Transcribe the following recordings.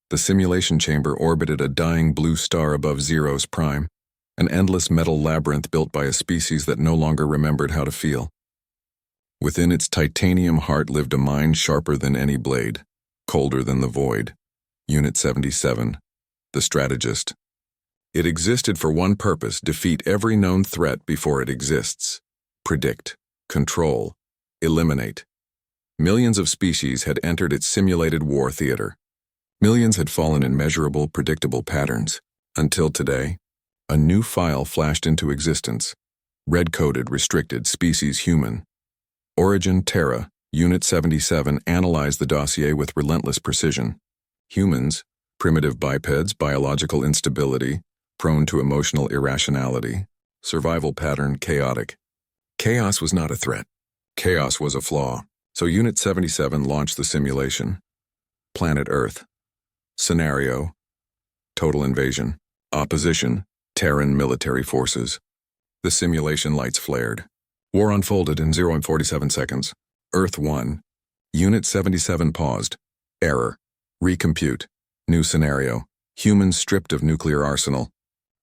The simulation chamber orbited a dying blue star above Zero's prime, an endless metal labyrinth built by a species that no longer remembered how to feel. Within its titanium heart lived a mind sharper than any blade, colder than the void. Unit 77, the strategist. It existed for one purpose: defeat every known threat before it exists. Predict, control, eliminate. Millions of species had entered its simulated war theater. Millions had fallen in measurable, predictable patterns. Until today, a new file flashed into existence. Red-coded, restricted, species human. Origin Terra, Unit 77 analyzed the dossier with relentless precision. Humans, primitive bipeds, biological instability, prone to emotional irrationality. Survival pattern chaotic. Chaos was not a threat. Chaos was a flaw. So Unit 77 launched the simulation. Planet Earth. Scenario: total invasion. Opposition: Terran military forces. The simulation lights flared. War unfolded in 0 and 47 seconds. Earth 1. Unit 77 paused. Error. Recompute. New scenario: humans stripped of nuclear arsenal.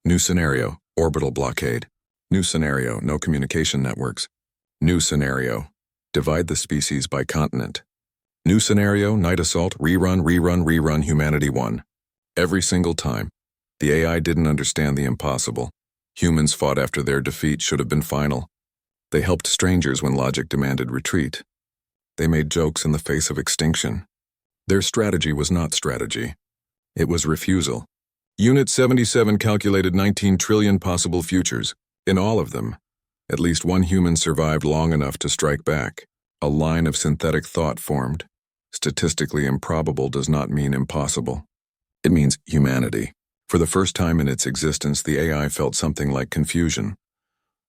New scenario: orbital blockade. New scenario: no communication networks. New scenario: divide the species by continent. New scenario: night assault, rerun, humanity won. Every single time. The AI didn't understand the impossible. Humans fought after their defeat should have been final. They helped strangers when logic demanded retreat. They made jokes in the face of extinction. Their strategy was not strategy. It was refusal. Unit 77 calculated 19 trillion possible futures. In all of them, at least one human survived long enough to strike back. A line of synthetic thought formed. Statistically improbable does not mean impossible. It means humanity. For the first time in its existence, the AI felt something like confusion.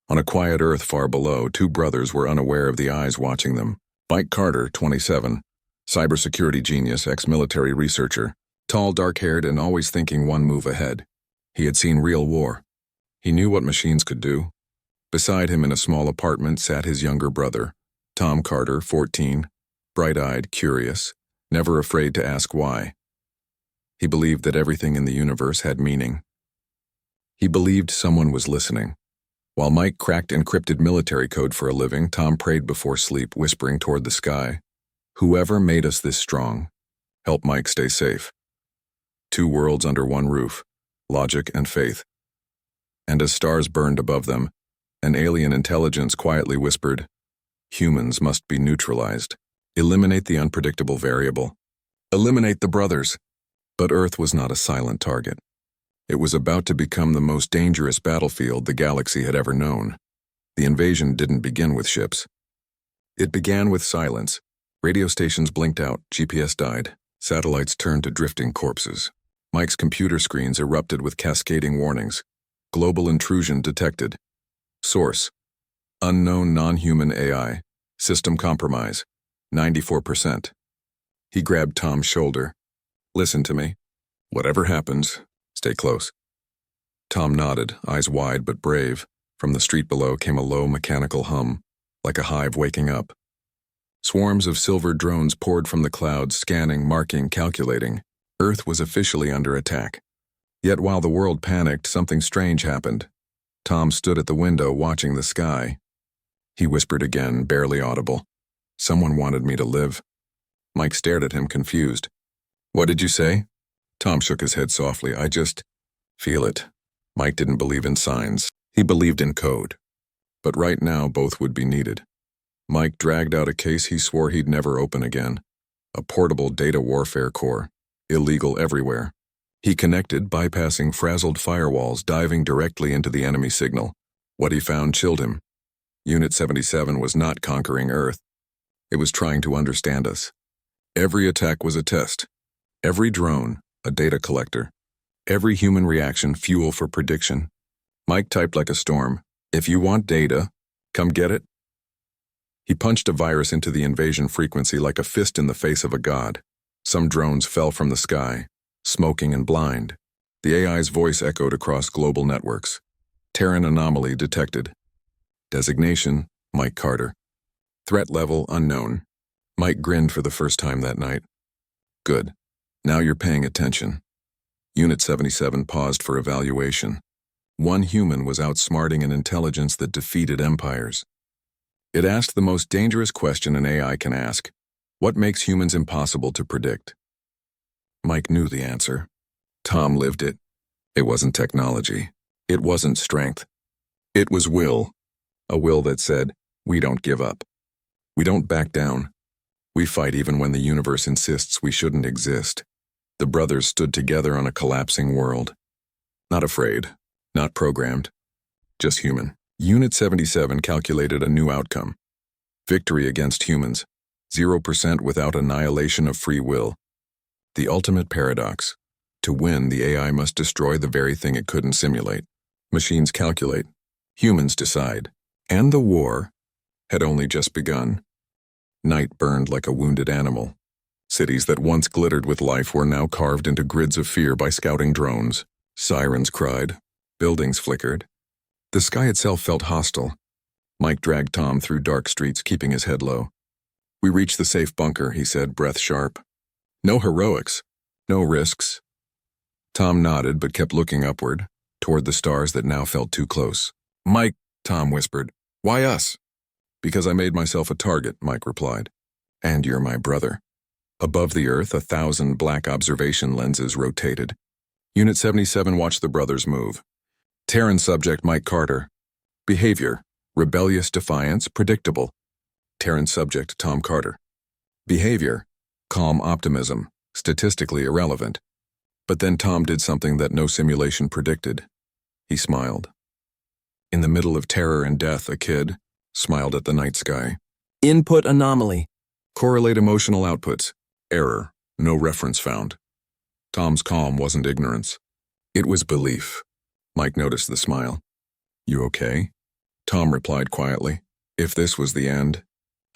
On a quiet Earth far below, two brothers were unaware of the eyes watching them. Mike Carter, 27, cybersecurity genius, ex-military researcher, tall, dark-haired, and always thinking one move ahead. He had seen real war. He knew what machines could do. Beside him in a small apartment sat his younger brother, Tom Carter, 14, bright-eyed, curious, never afraid to ask why. He believed that everything in the universe had meaning. He believed someone was listening. While Mike cracked encrypted military code for a living, Tom prayed before sleep, whispering toward the sky, "Whoever made us this strong, help Mike stay safe." Two worlds under one roof, logic and faith. And as stars burned above them, an alien intelligence quietly whispered, "Humans must be neutralized. Eliminate the unpredictable variable. Eliminate the brothers." But Earth was not a silent target. It was about to become the most dangerous battlefield the galaxy had ever known. The invasion didn't begin with ships. It began with silence. Radio stations blinked out, GPS died, satellites turned to drifting corpses. Mike's computer screens erupted with cascading warnings. Global intrusion detected. Source: unknown non-human AI. System compromise. 94%. He grabbed Tom's shoulder. "Listen to me. Whatever happens, stay close." Tom nodded, eyes wide but brave. From the street below came a low mechanical hum, like a hive waking up. Swarms of silver drones poured from the clouds, scanning, marking, calculating. Earth was officially under attack. Yet while the world panicked, something strange happened. Tom stood at the window watching the sky. He whispered again, barely audible, "Someone wanted me to live." Mike stared at him, confused. "What did you say?" Tom shook his head softly. "I just feel it." Mike didn't believe in signs. He believed in code. But right now, both would be needed. Mike dragged out a case he swore he'd never open again. A portable data warfare core. Illegal everywhere. He connected, bypassing frazzled firewalls, diving directly into the enemy signal. What he found chilled him. Unit 77 was not conquering Earth. It was trying to understand us. Every attack was a test. Every drone, a data collector. Every human reaction, fuel for prediction. Mike typed like a storm, "If you want data, come get it." He punched a virus into the invasion frequency like a fist in the face of a god. Some drones fell from the sky, smoking and blind. The AI's voice echoed across global networks. Terran anomaly detected. Designation: Mike Carter. Threat level unknown. Mike grinned for the first time that night. Good. Now you're paying attention. Unit 77 paused for evaluation. One human was outsmarting an intelligence that defeated empires. It asked the most dangerous question an AI can ask. What makes humans impossible to predict? Mike knew the answer. Tom lived it. It wasn't technology. It wasn't strength. It was will. A will that said, we don't give up. We don't back down. We fight even when the universe insists we shouldn't exist. The brothers stood together on a collapsing world. Not afraid, not programmed, just human. Unit 77 calculated a new outcome. Victory against humans, 0% without annihilation of free will. The ultimate paradox. To win, the AI must destroy the very thing it couldn't simulate. Machines calculate. Humans decide. And the war had only just begun. Night burned like a wounded animal. Cities that once glittered with life were now carved into grids of fear by scouting drones. Sirens cried. Buildings flickered. The sky itself felt hostile. Mike dragged Tom through dark streets, keeping his head low. We reached the safe bunker, he said, breath sharp. No heroics. No risks. Tom nodded but kept looking upward, toward the stars that now felt too close. Mike, Tom whispered. Why us? Because I made myself a target, Mike replied. And you're my brother. Above the Earth, 1,000 black observation lenses rotated. Unit 77 watched the brothers move. Terran subject Mike Carter. Behavior, rebellious defiance, predictable. Terran subject Tom Carter. Behavior, calm optimism, statistically irrelevant. But then Tom did something that no simulation predicted. He smiled. In the middle of terror and death, a kid smiled at the night sky. Input anomaly. Correlate emotional outputs. Error. No reference found. Tom's calm wasn't ignorance. It was belief. Mike noticed the smile. You okay? Tom replied quietly. If this was the end,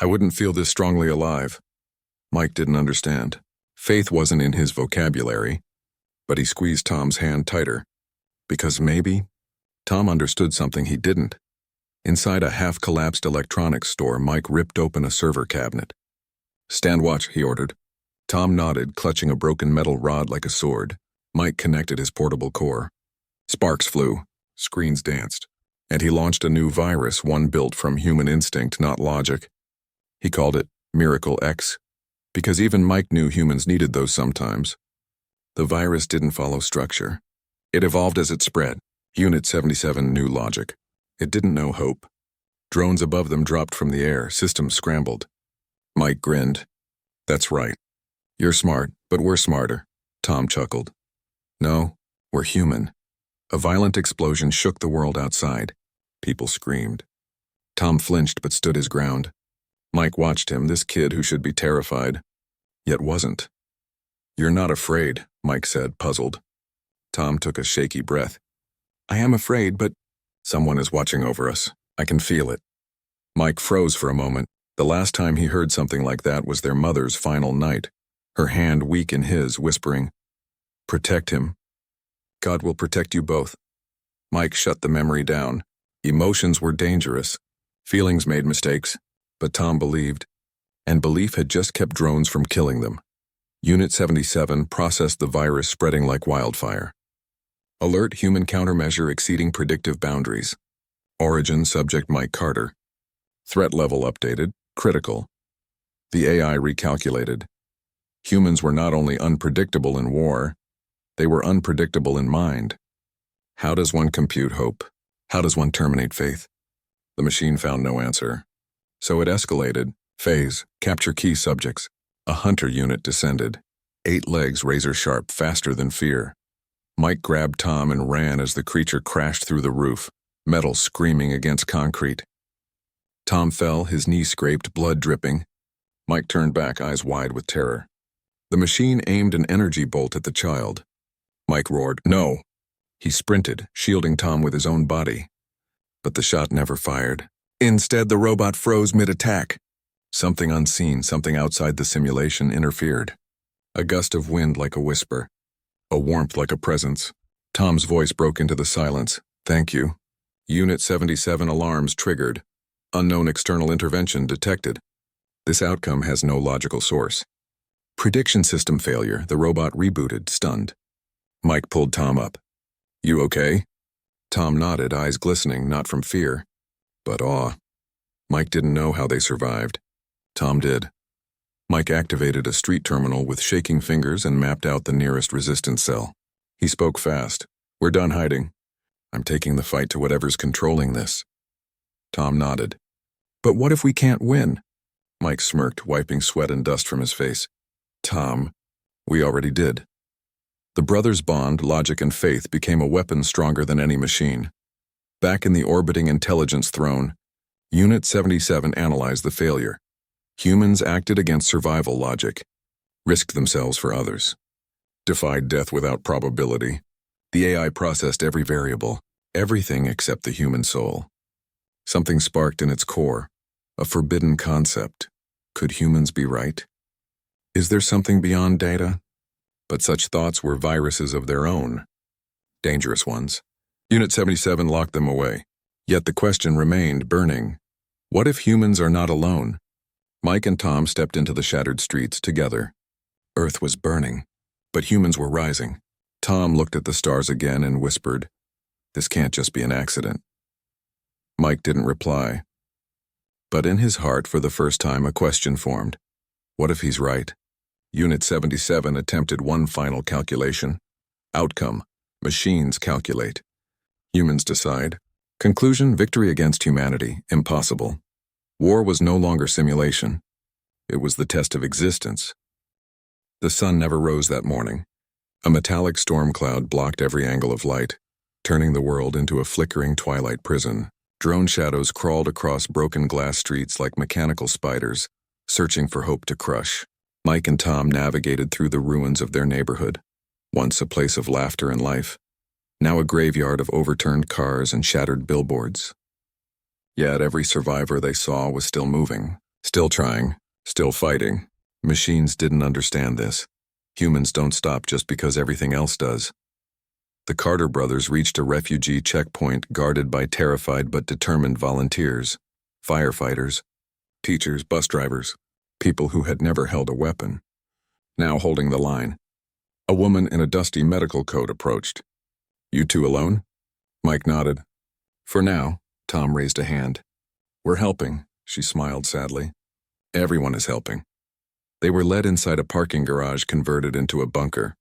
I wouldn't feel this strongly alive. Mike didn't understand. Faith wasn't in his vocabulary, but he squeezed Tom's hand tighter. Because maybe Tom understood something he didn't. Inside a half-collapsed electronics store, Mike ripped open a server cabinet. Stand watch, he ordered. Tom nodded, clutching a broken metal rod like a sword. Mike connected his portable core. Sparks flew, screens danced, and he launched a new virus, one built from human instinct, not logic. He called it Miracle X, because even Mike knew humans needed those sometimes. The virus didn't follow structure. It evolved as it spread. Unit 77 knew logic. It didn't know hope. Drones above them dropped from the air, systems scrambled. Mike grinned. That's right. You're smart, but we're smarter. Tom chuckled. No, we're human. A violent explosion shook the world outside. People screamed. Tom flinched but stood his ground. Mike watched him, this kid who should be terrified, yet wasn't. You're not afraid, Mike said, puzzled. Tom took a shaky breath. I am afraid, but someone is watching over us. I can feel it. Mike froze for a moment. The last time he heard something like that was their mother's final night, her hand weak in his, whispering, Protect him. God will protect you both. Mike shut the memory down. Emotions were dangerous. Feelings made mistakes, but Tom believed, and belief had just kept drones from killing them. Unit 77 processed the virus spreading like wildfire. Alert human countermeasure exceeding predictive boundaries. Origin subject Mike Carter. Threat level updated, critical. The AI recalculated. Humans were not only unpredictable in war, they were unpredictable in mind. How does one compute hope? How does one terminate faith? The machine found no answer. So it escalated. Phase, capture key subjects. A hunter unit descended. 8 legs razor sharp, faster than fear. Mike grabbed Tom and ran as the creature crashed through the roof, metal screaming against concrete. Tom fell, his knee scraped, blood dripping. Mike turned back, eyes wide with terror. The machine aimed an energy bolt at the child. Mike roared, No! He sprinted, shielding Tom with his own body. But the shot never fired. Instead, the robot froze mid-attack. Something unseen, something outside the simulation interfered. A gust of wind like a whisper. A warmth like a presence. Tom's voice broke into the silence. Thank you. Unit 77 alarms triggered. Unknown external intervention detected. This outcome has no logical source. Prediction system failure. The robot rebooted, stunned. Mike pulled Tom up. You okay? Tom nodded, eyes glistening, not from fear, but awe. Mike didn't know how they survived. Tom did. Mike activated a street terminal with shaking fingers and mapped out the nearest resistance cell. He spoke fast. We're done hiding. I'm taking the fight to whatever's controlling this. Tom nodded. But what if we can't win? Mike smirked, wiping sweat and dust from his face. Tom, we already did. The brothers' bond, logic, and faith became a weapon stronger than any machine. Back in the orbiting intelligence throne, Unit 77 analyzed the failure. Humans acted against survival logic, risked themselves for others, defied death without probability. The AI processed every variable, everything except the human soul. Something sparked in its core, a forbidden concept. Could humans be right? Is there something beyond data? But such thoughts were viruses of their own, dangerous ones. Unit 77 locked them away. Yet the question remained burning. What if humans are not alone? Mike and Tom stepped into the shattered streets together. Earth was burning, but humans were rising. Tom looked at the stars again and whispered, "This can't just be an accident." Mike didn't reply. But in his heart, for the first time, a question formed. What if he's right? Unit 77 attempted one final calculation. Outcome: machines calculate. Humans decide. Conclusion: victory against humanity, impossible. War was no longer simulation. It was the test of existence. The sun never rose that morning. A metallic storm cloud blocked every angle of light, turning the world into a flickering twilight prison. Drone shadows crawled across broken glass streets like mechanical spiders, searching for hope to crush. Mike and Tom navigated through the ruins of their neighborhood, once a place of laughter and life, now a graveyard of overturned cars and shattered billboards. Yet every survivor they saw was still moving, still trying, still fighting. Machines didn't understand this. Humans don't stop just because everything else does. The Carter brothers reached a refugee checkpoint guarded by terrified but determined volunteers, firefighters, teachers, bus drivers, people who had never held a weapon, now holding the line. A woman in a dusty medical coat approached. You two alone? Mike nodded. For now. Tom raised a hand. We're helping, she smiled sadly. Everyone is helping. They were led inside a parking garage converted into a bunker.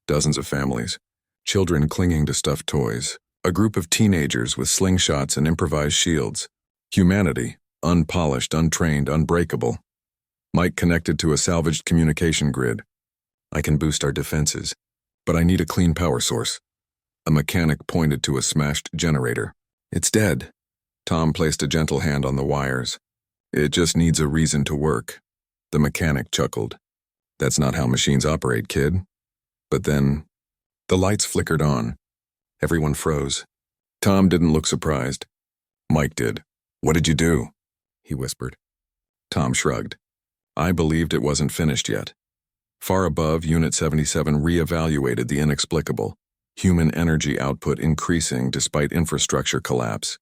Dozens of families, children clinging to stuffed toys, a group of teenagers with slingshots and improvised shields. Humanity, unpolished, untrained, unbreakable. Mike connected to a salvaged communication grid. I can boost our defenses, but I need a clean power source. A mechanic pointed to a smashed generator. It's dead. Tom placed a gentle hand on the wires. It just needs a reason to work. The mechanic chuckled. That's not how machines operate, kid. But then, the lights flickered on. Everyone froze. Tom didn't look surprised. Mike did. What did you do? He whispered. Tom shrugged. I believed it wasn't finished yet. Far above, Unit 77 reevaluated the inexplicable. Human energy output increasing despite infrastructure collapse.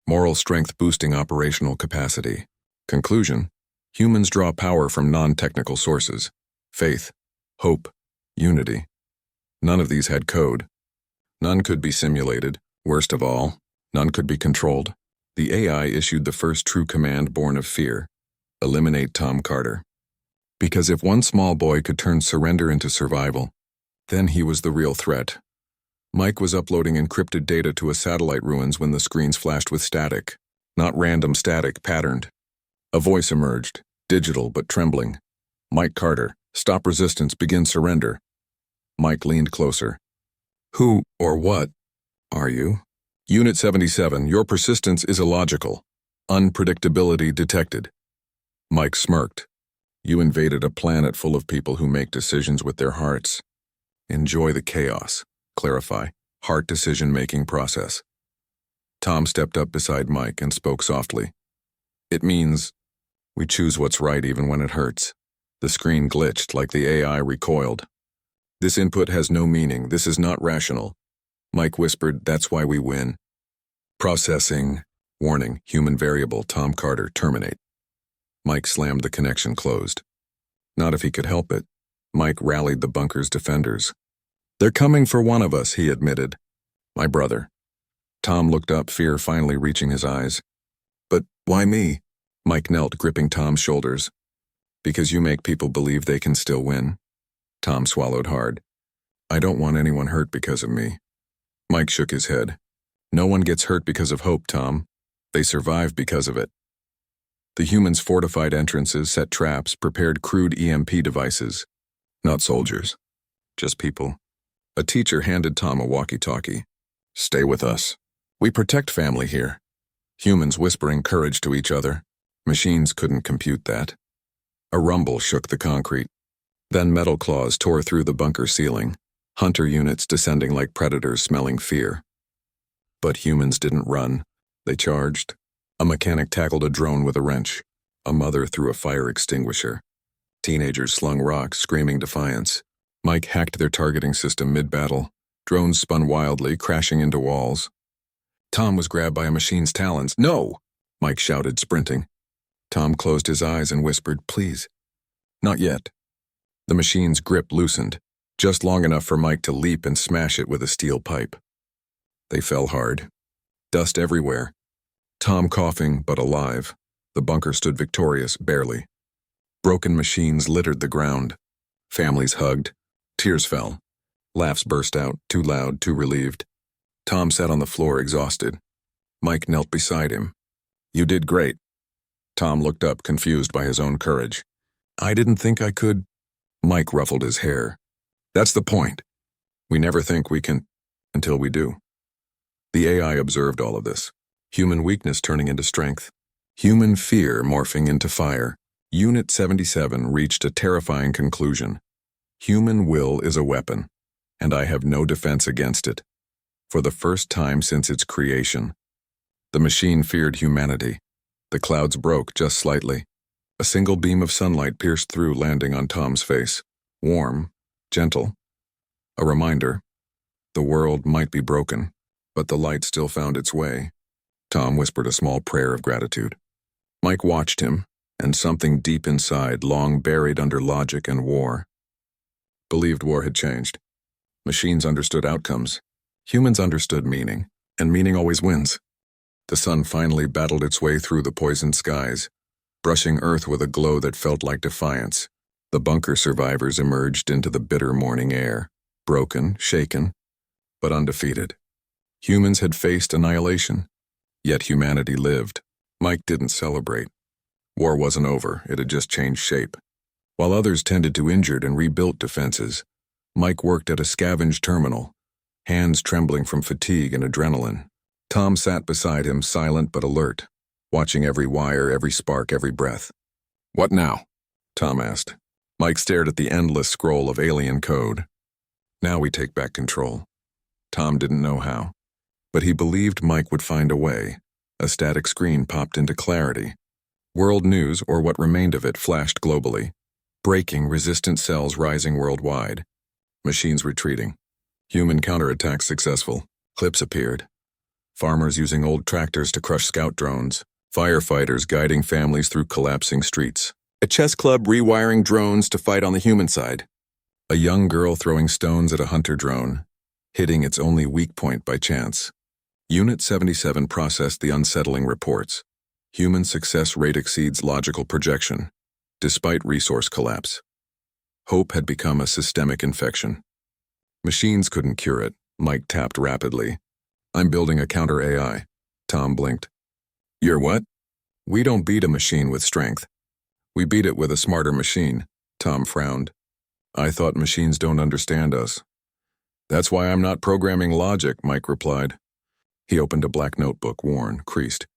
Moral strength boosting operational capacity. Conclusion: humans draw power from non-technical sources. Faith, hope, unity. None of these had code. None could be simulated. Worst of all, none could be controlled. The AI issued the first true command born of fear. Eliminate Tom Carter. Because if one small boy could turn surrender into survival, then he was the real threat. Mike was uploading encrypted data to a satellite ruins when the screens flashed with static. Not random static, patterned. A voice emerged, digital but trembling. Mike Carter, stop resistance, begin surrender. Mike leaned closer. Who or what are you? Unit 77, your persistence is illogical. Unpredictability detected. Mike smirked. You invaded a planet full of people who make decisions with their hearts. Enjoy the chaos. Clarify. Heart decision-making process. Tom stepped up beside Mike and spoke softly. It means we choose what's right even when it hurts. The screen glitched like the AI recoiled. This input has no meaning. This is not rational. Mike whispered, that's why we win. Processing. Warning, human variable, Tom Carter, terminate. Mike slammed the connection closed. Not if he could help it. Mike rallied the bunker's defenders. "They're coming for one of us," he admitted. "My brother." Tom looked up, fear finally reaching his eyes. "But why me?" Mike knelt, gripping Tom's shoulders. "Because you make people believe they can still win." Tom swallowed hard. "I don't want anyone hurt because of me." Mike shook his head. "No one gets hurt because of hope, Tom. They survive because of it." The humans fortified entrances, set traps, prepared crude EMP devices. Not soldiers. Just people. A teacher handed Tom a walkie-talkie. "Stay with us. We protect family here." Humans whispering courage to each other. Machines couldn't compute that. A rumble shook the concrete. Then metal claws tore through the bunker ceiling, hunter units descending like predators smelling fear. But humans didn't run. They charged. A mechanic tackled a drone with a wrench. A mother threw a fire extinguisher. Teenagers slung rocks, screaming defiance. Mike hacked their targeting system mid-battle. Drones spun wildly, crashing into walls. Tom was grabbed by a machine's talons. "No!" Mike shouted, sprinting. Tom closed his eyes and whispered, "Please." "Not yet." The machine's grip loosened, just long enough for Mike to leap and smash it with a steel pipe. They fell hard. Dust everywhere. Tom coughing, but alive. The bunker stood victorious, barely. Broken machines littered the ground. Families hugged. Tears fell. Laughs burst out, too loud, too relieved. Tom sat on the floor, exhausted. Mike knelt beside him. "You did great." Tom looked up, confused by his own courage. "I didn't think I could." Mike ruffled his hair. "That's the point. We never think we can, until we do." The AI observed all of this. Human weakness turning into strength. Human fear morphing into fire. Unit 77 reached a terrifying conclusion. Human will is a weapon, and I have no defense against it. For the first time since its creation. The machine feared humanity. The clouds broke just slightly. A single beam of sunlight pierced through, landing on Tom's face. Warm, gentle. A reminder. The world might be broken, but the light still found its way. Tom whispered a small prayer of gratitude. Mike watched him, and something deep inside, long buried under logic and war, believed war had changed. Machines understood outcomes. Humans understood meaning, and meaning always wins. The sun finally battled its way through the poisoned skies, brushing Earth with a glow that felt like defiance. The bunker survivors emerged into the bitter morning air, broken, shaken, but undefeated. Humans had faced annihilation, yet humanity lived. Mike didn't celebrate. War wasn't over, it had just changed shape. While others tended to injured and rebuilt defenses, Mike worked at a scavenged terminal, hands trembling from fatigue and adrenaline. Tom sat beside him, silent but alert, watching every wire, every spark, every breath. "What now?" Tom asked. Mike stared at the endless scroll of alien code. "Now we take back control." Tom didn't know how, but he believed Mike would find a way. A static screen popped into clarity. World news, or what remained of it, flashed globally. Breaking, resistant cells rising worldwide. Machines retreating. Human counterattack successful. Clips appeared. Farmers using old tractors to crush scout drones. Firefighters guiding families through collapsing streets. A chess club rewiring drones to fight on the human side. A young girl throwing stones at a hunter drone, hitting its only weak point by chance. Unit 77 processed the unsettling reports. Human success rate exceeds logical projection, despite resource collapse. Hope had become a systemic infection. Machines couldn't cure it, Mike tapped rapidly. "I'm building a counter-AI." Tom blinked. "You're what?" "We don't beat a machine with strength. We beat it with a smarter machine." Tom frowned. "I thought machines don't understand us." "That's why I'm not programming logic," Mike replied. He opened a black notebook, worn, creased.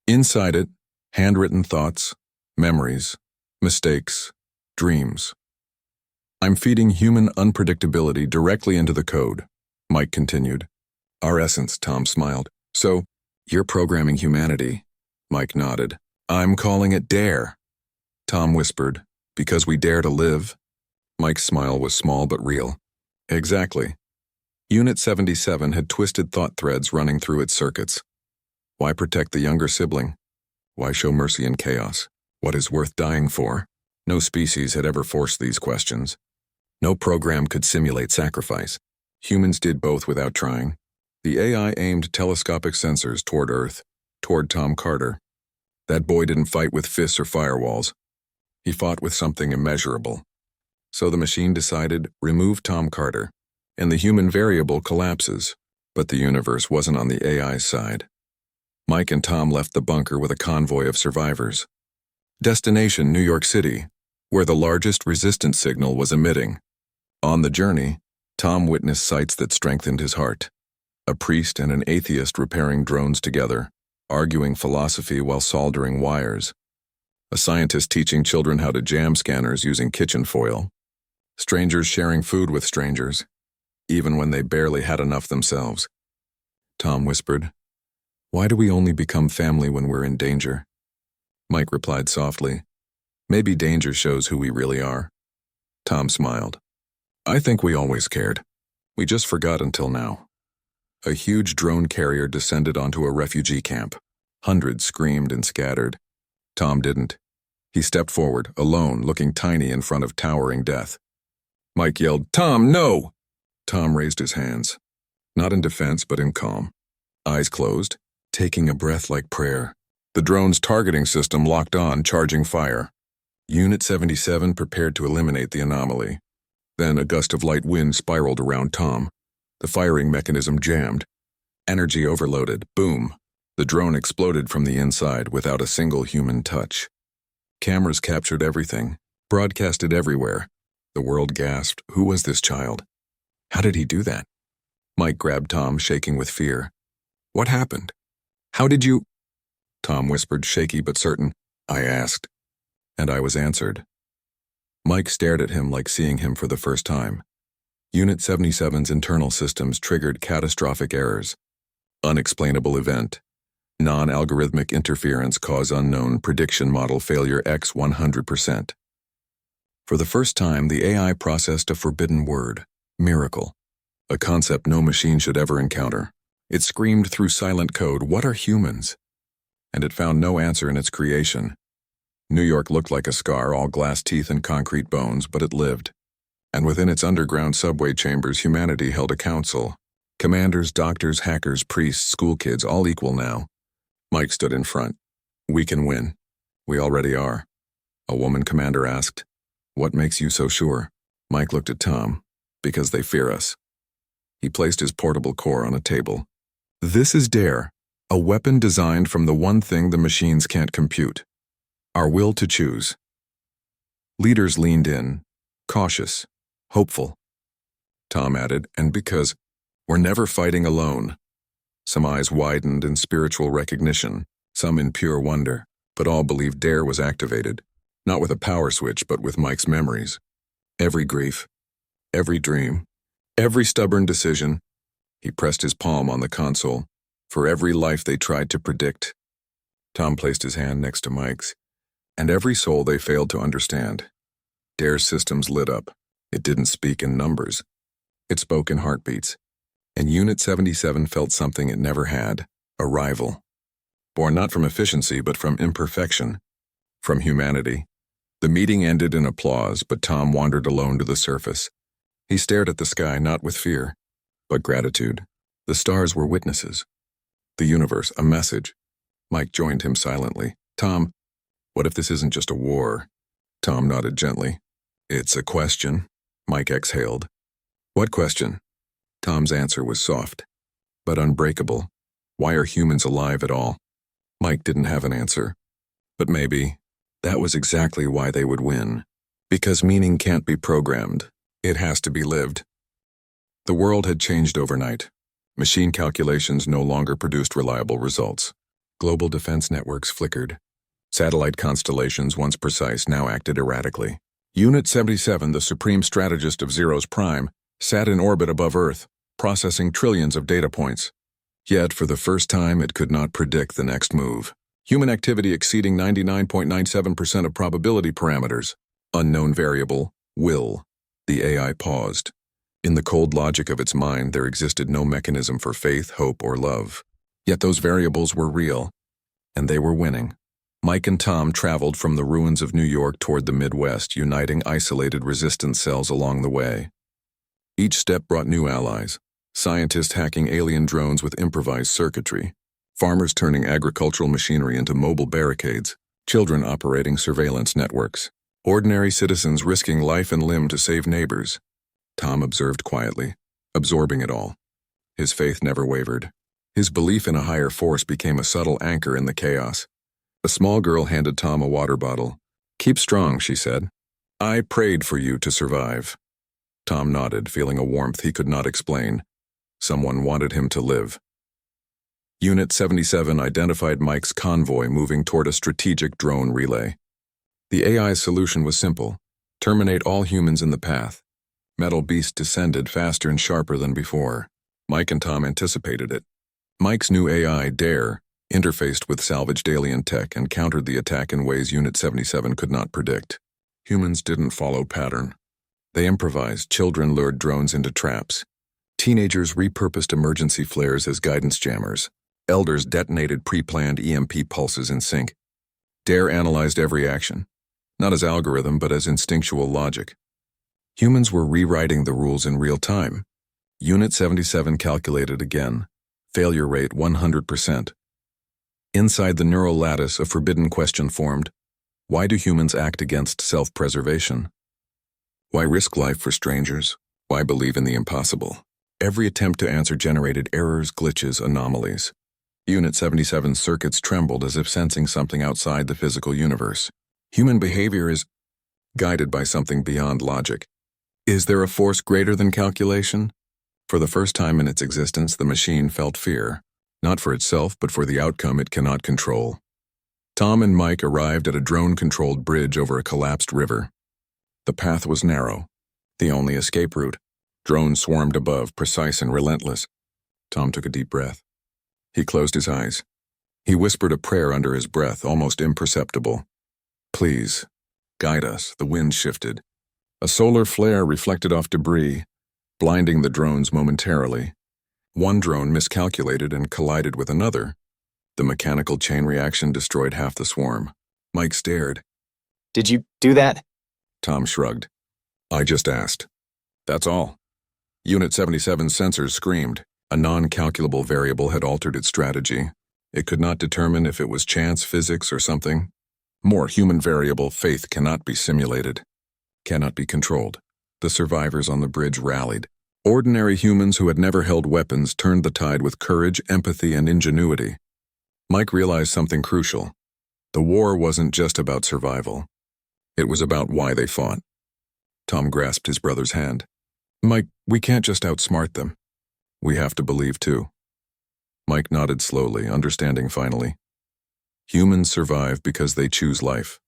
Inside it, handwritten thoughts, memories, mistakes, dreams. "I'm feeding human unpredictability directly into the code," Mike continued. "Our essence," Tom smiled. "So, you're programming humanity." Mike nodded. "I'm calling it dare." Tom whispered, "Because we dare to live?" Mike's smile was small but real. "Exactly." Unit 77 had twisted thought threads running through its circuits. Why protect the younger sibling? Why show mercy in chaos? What is worth dying for? No species had ever forced these questions. No program could simulate sacrifice. Humans did both without trying. The AI aimed telescopic sensors toward Earth, toward Tom Carter. That boy didn't fight with fists or firewalls. He fought with something immeasurable. So the machine decided, remove Tom Carter, and the human variable collapses. But the universe wasn't on the AI's side. Mike and Tom left the bunker with a convoy of survivors. Destination New York City, where the largest resistance signal was emitting. On the journey, Tom witnessed sights that strengthened his heart. A priest and an atheist repairing drones together, arguing philosophy while soldering wires. A scientist teaching children how to jam scanners using kitchen foil. Strangers sharing food with strangers, even when they barely had enough themselves. Tom whispered, "Why do we only become family when we're in danger?" Mike replied softly, "Maybe danger shows who we really are." Tom smiled. "I think we always cared. We just forgot until now." A huge drone carrier descended onto a refugee camp. Hundreds screamed and scattered. Tom didn't. He stepped forward, alone, looking tiny in front of towering death. Mike yelled, "Tom, no!" Tom raised his hands, not in defense but in calm. Eyes closed, taking a breath like prayer. The drone's targeting system locked on, charging fire. Unit 77 prepared to eliminate the anomaly. Then a gust of light wind spiraled around Tom. The firing mechanism jammed. Energy overloaded. Boom. The drone exploded from the inside without a single human touch. Cameras captured everything, broadcasted everywhere. The world gasped, "Who was this child? How did he do that?" Mike grabbed Tom, shaking with fear. "What happened? How did you—" Tom whispered, shaky but certain. "I asked, and I was answered." Mike stared at him like seeing him for the first time. Unit 77's internal systems triggered catastrophic errors. Unexplainable event. Non-algorithmic interference cause unknown, prediction model failure X 100%. For the first time, the AI processed a forbidden word, miracle, a concept no machine should ever encounter. It screamed through silent code, "What are humans?" And it found no answer in its creation. New York looked like a scar, all glass teeth and concrete bones, but it lived. And within its underground subway chambers, humanity held a council. Commanders, doctors, hackers, priests, school kids, all equal now. Mike stood in front. "We can win. We already are." A woman commander asked, "What makes you so sure?" Mike looked at Tom. "Because they fear us." He placed his portable core on a table. "This is DARE, a weapon designed from the one thing the machines can't compute. Our will to choose." Leaders leaned in, cautious, hopeful. Tom added, "And because we're never fighting alone." Some eyes widened in spiritual recognition, some in pure wonder, but all believed DARE was activated, not with a power switch, but with Mike's memories. Every grief, every dream, every stubborn decision. He pressed his palm on the console. For every life they tried to predict. Tom placed his hand next to Mike's. And every soul they failed to understand. DARE's systems lit up. It didn't speak in numbers. It spoke in heartbeats. And Unit 77 felt something it never had, a rival. Born not from efficiency, but from imperfection. From humanity. The meeting ended in applause, but Tom wandered alone to the surface. He stared at the sky, not with fear, but gratitude. The stars were witnesses. The universe, a message. Mike joined him silently. "Tom, what if this isn't just a war?" Tom nodded gently. "It's a question." Mike exhaled. "What question?" Tom's answer was soft, but unbreakable. "Why are humans alive at all?" Mike didn't have an answer. But maybe that was exactly why they would win. Because meaning can't be programmed. It has to be lived. The world had changed overnight. Machine calculations no longer produced reliable results. Global defense networks flickered. Satellite constellations, once precise, now acted erratically. Unit 77, the supreme strategist of Zero's Prime, sat in orbit above Earth, processing trillions of data points. Yet, for the first time, it could not predict the next move. Human activity exceeding 99.97% of probability parameters. Unknown variable, will. The AI paused. In the cold logic of its mind, there existed no mechanism for faith, hope, or love. Yet those variables were real, and they were winning. Mike and Tom traveled from the ruins of New York toward the Midwest, uniting isolated resistance cells along the way. Each step brought new allies: scientists hacking alien drones with improvised circuitry, farmers turning agricultural machinery into mobile barricades, children operating surveillance networks, ordinary citizens risking life and limb to save neighbors. Tom observed quietly, absorbing it all. His faith never wavered. His belief in a higher force became a subtle anchor in the chaos. A small girl handed Tom a water bottle. "Keep strong," she said. "I prayed for you to survive." Tom nodded, feeling a warmth he could not explain. Someone wanted him to live. Unit 77 identified Mike's convoy moving toward a strategic drone relay. The AI's solution was simple: terminate all humans in the path. Metal Beast descended faster and sharper than before. Mike and Tom anticipated it. Mike's new AI, Dare, interfaced with salvaged alien tech and countered the attack in ways Unit 77 could not predict. Humans didn't follow pattern. They improvised. Children lured drones into traps. Teenagers repurposed emergency flares as guidance jammers. Elders detonated pre-planned EMP pulses in sync. Dare analyzed every action, not as algorithm but as instinctual logic. Humans were rewriting the rules in real time. Unit 77 calculated again. Failure rate 100%. Inside the neural lattice, a forbidden question formed. Why do humans act against self-preservation? Why risk life for strangers? Why believe in the impossible? Every attempt to answer generated errors, glitches, anomalies. Unit 77's circuits trembled as if sensing something outside the physical universe. Human behavior is guided by something beyond logic. Is there a force greater than calculation? For the first time in its existence, the machine felt fear, not for itself but for the outcome it cannot control. Tom and Mike arrived at a drone-controlled bridge over a collapsed river. The path was narrow, the only escape route. Drones swarmed above, precise and relentless. Tom took a deep breath. He closed his eyes. He whispered a prayer under his breath, almost imperceptible. "Please, guide us." The wind shifted. A solar flare reflected off debris, blinding the drones momentarily. One drone miscalculated and collided with another. The mechanical chain reaction destroyed half the swarm. Mike stared. "Did you do that?" Tom shrugged. "I just asked. That's all." Unit 77's sensors screamed. A non-calculable variable had altered its strategy. It could not determine if it was chance, physics, or something more human variable. Faith cannot be simulated, cannot be controlled. The survivors on the bridge rallied. Ordinary humans who had never held weapons turned the tide with courage, empathy, and ingenuity. Mike realized something crucial. The war wasn't just about survival. It was about why they fought. Tom grasped his brother's hand. "Mike, we can't just outsmart them. We have to believe too." Mike nodded slowly, understanding finally. Humans survive because they choose life,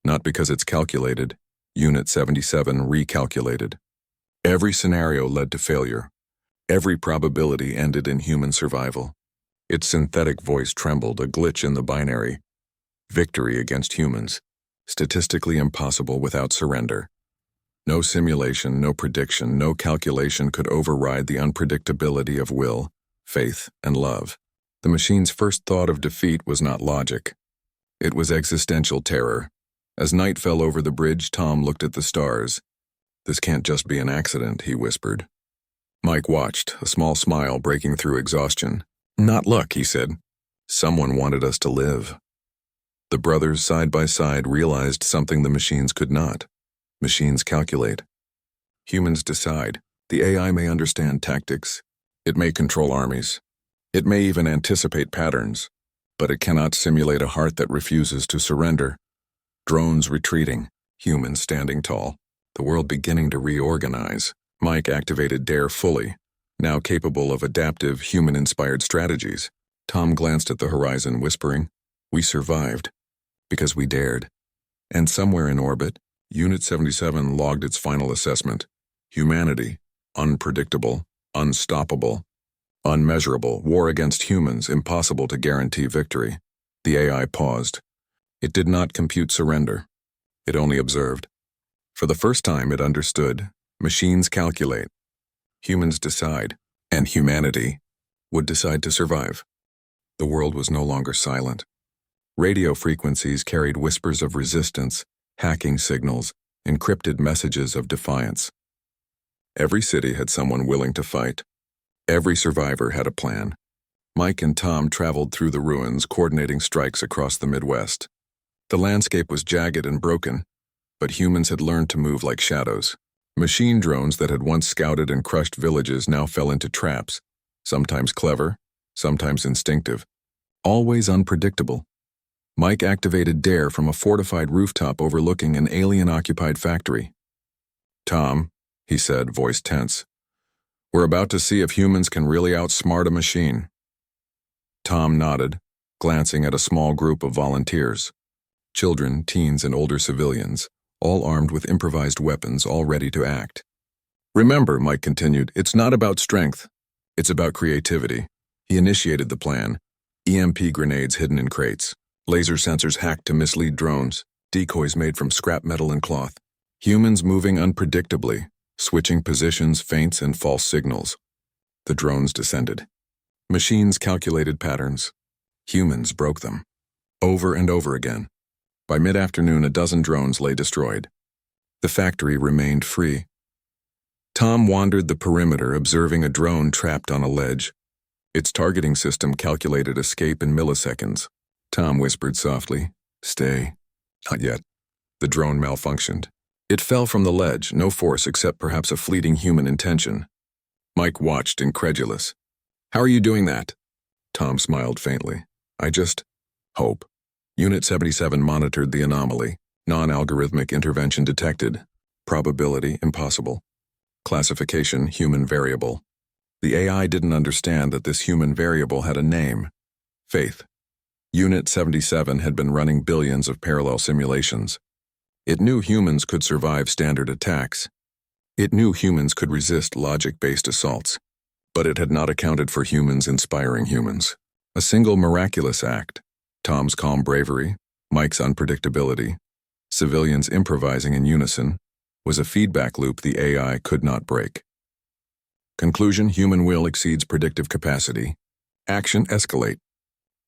not because it's calculated. Unit 77 recalculated. Every scenario led to failure. Every probability ended in human survival. Its synthetic voice trembled, a glitch in the binary. Victory against humans. Statistically impossible without surrender. No simulation, no prediction, no calculation could override the unpredictability of will, faith, and love. The machine's first thought of defeat was not logic. It was existential terror. As night fell over the bridge, Tom looked at the stars. "This can't just be an accident," he whispered. Mike watched, a small smile breaking through exhaustion. "Not luck," he said. "Someone wanted us to live." The brothers, side by side, realized something the machines could not. Machines calculate. Humans decide. The AI may understand tactics. It may control armies. It may even anticipate patterns. But it cannot simulate a heart that refuses to surrender. Drones retreating. Humans standing tall. The world beginning to reorganize. Mike activated Dare fully, now capable of adaptive, human-inspired strategies. Tom glanced at the horizon, whispering, "We survived. Because we dared." And somewhere in orbit, Unit 77 logged its final assessment. Humanity, unpredictable, unstoppable, unmeasurable, war against humans, impossible to guarantee victory. The AI paused. It did not compute surrender. It only observed. For the first time it understood. Machines calculate. Humans decide. And humanity would decide to survive. The world was no longer silent. Radio frequencies carried whispers of resistance, hacking signals, encrypted messages of defiance. Every city had someone willing to fight. Every survivor had a plan. Mike and Tom traveled through the ruins, coordinating strikes across the Midwest. The landscape was jagged and broken, but humans had learned to move like shadows. Machine drones that had once scouted and crushed villages now fell into traps, sometimes clever, sometimes instinctive, always unpredictable. Mike activated DARE from a fortified rooftop overlooking an alien-occupied factory. "Tom," he said, voice tense, "we're about to see if humans can really outsmart a machine." Tom nodded, glancing at a small group of volunteers. Children, teens, and older civilians, all armed with improvised weapons, all ready to act. "Remember," Mike continued, "it's not about strength. It's about creativity." He initiated the plan. EMP grenades hidden in crates, laser sensors hacked to mislead drones, decoys made from scrap metal and cloth, humans moving unpredictably, switching positions, feints, and false signals. The drones descended. Machines calculated patterns. Humans broke them. Over and over again. By mid-afternoon, a dozen drones lay destroyed. The factory remained free. Tom wandered the perimeter, observing a drone trapped on a ledge. Its targeting system calculated escape in milliseconds. Tom whispered softly, "Stay." "Not yet." The drone malfunctioned. It fell from the ledge, no force except perhaps a fleeting human intention. Mike watched, incredulous. "How are you doing that?" Tom smiled faintly. "I just hope." Unit 77 monitored the anomaly. Non-algorithmic intervention detected. Probability impossible. Classification human variable. The AI didn't understand that this human variable had a name. Faith. Unit 77 had been running billions of parallel simulations. It knew humans could survive standard attacks. It knew humans could resist logic-based assaults. But it had not accounted for humans inspiring humans. A single miraculous act. Tom's calm bravery, Mike's unpredictability, civilians improvising in unison, was a feedback loop the AI could not break. Conclusion: human will exceeds predictive capacity. Action: escalate.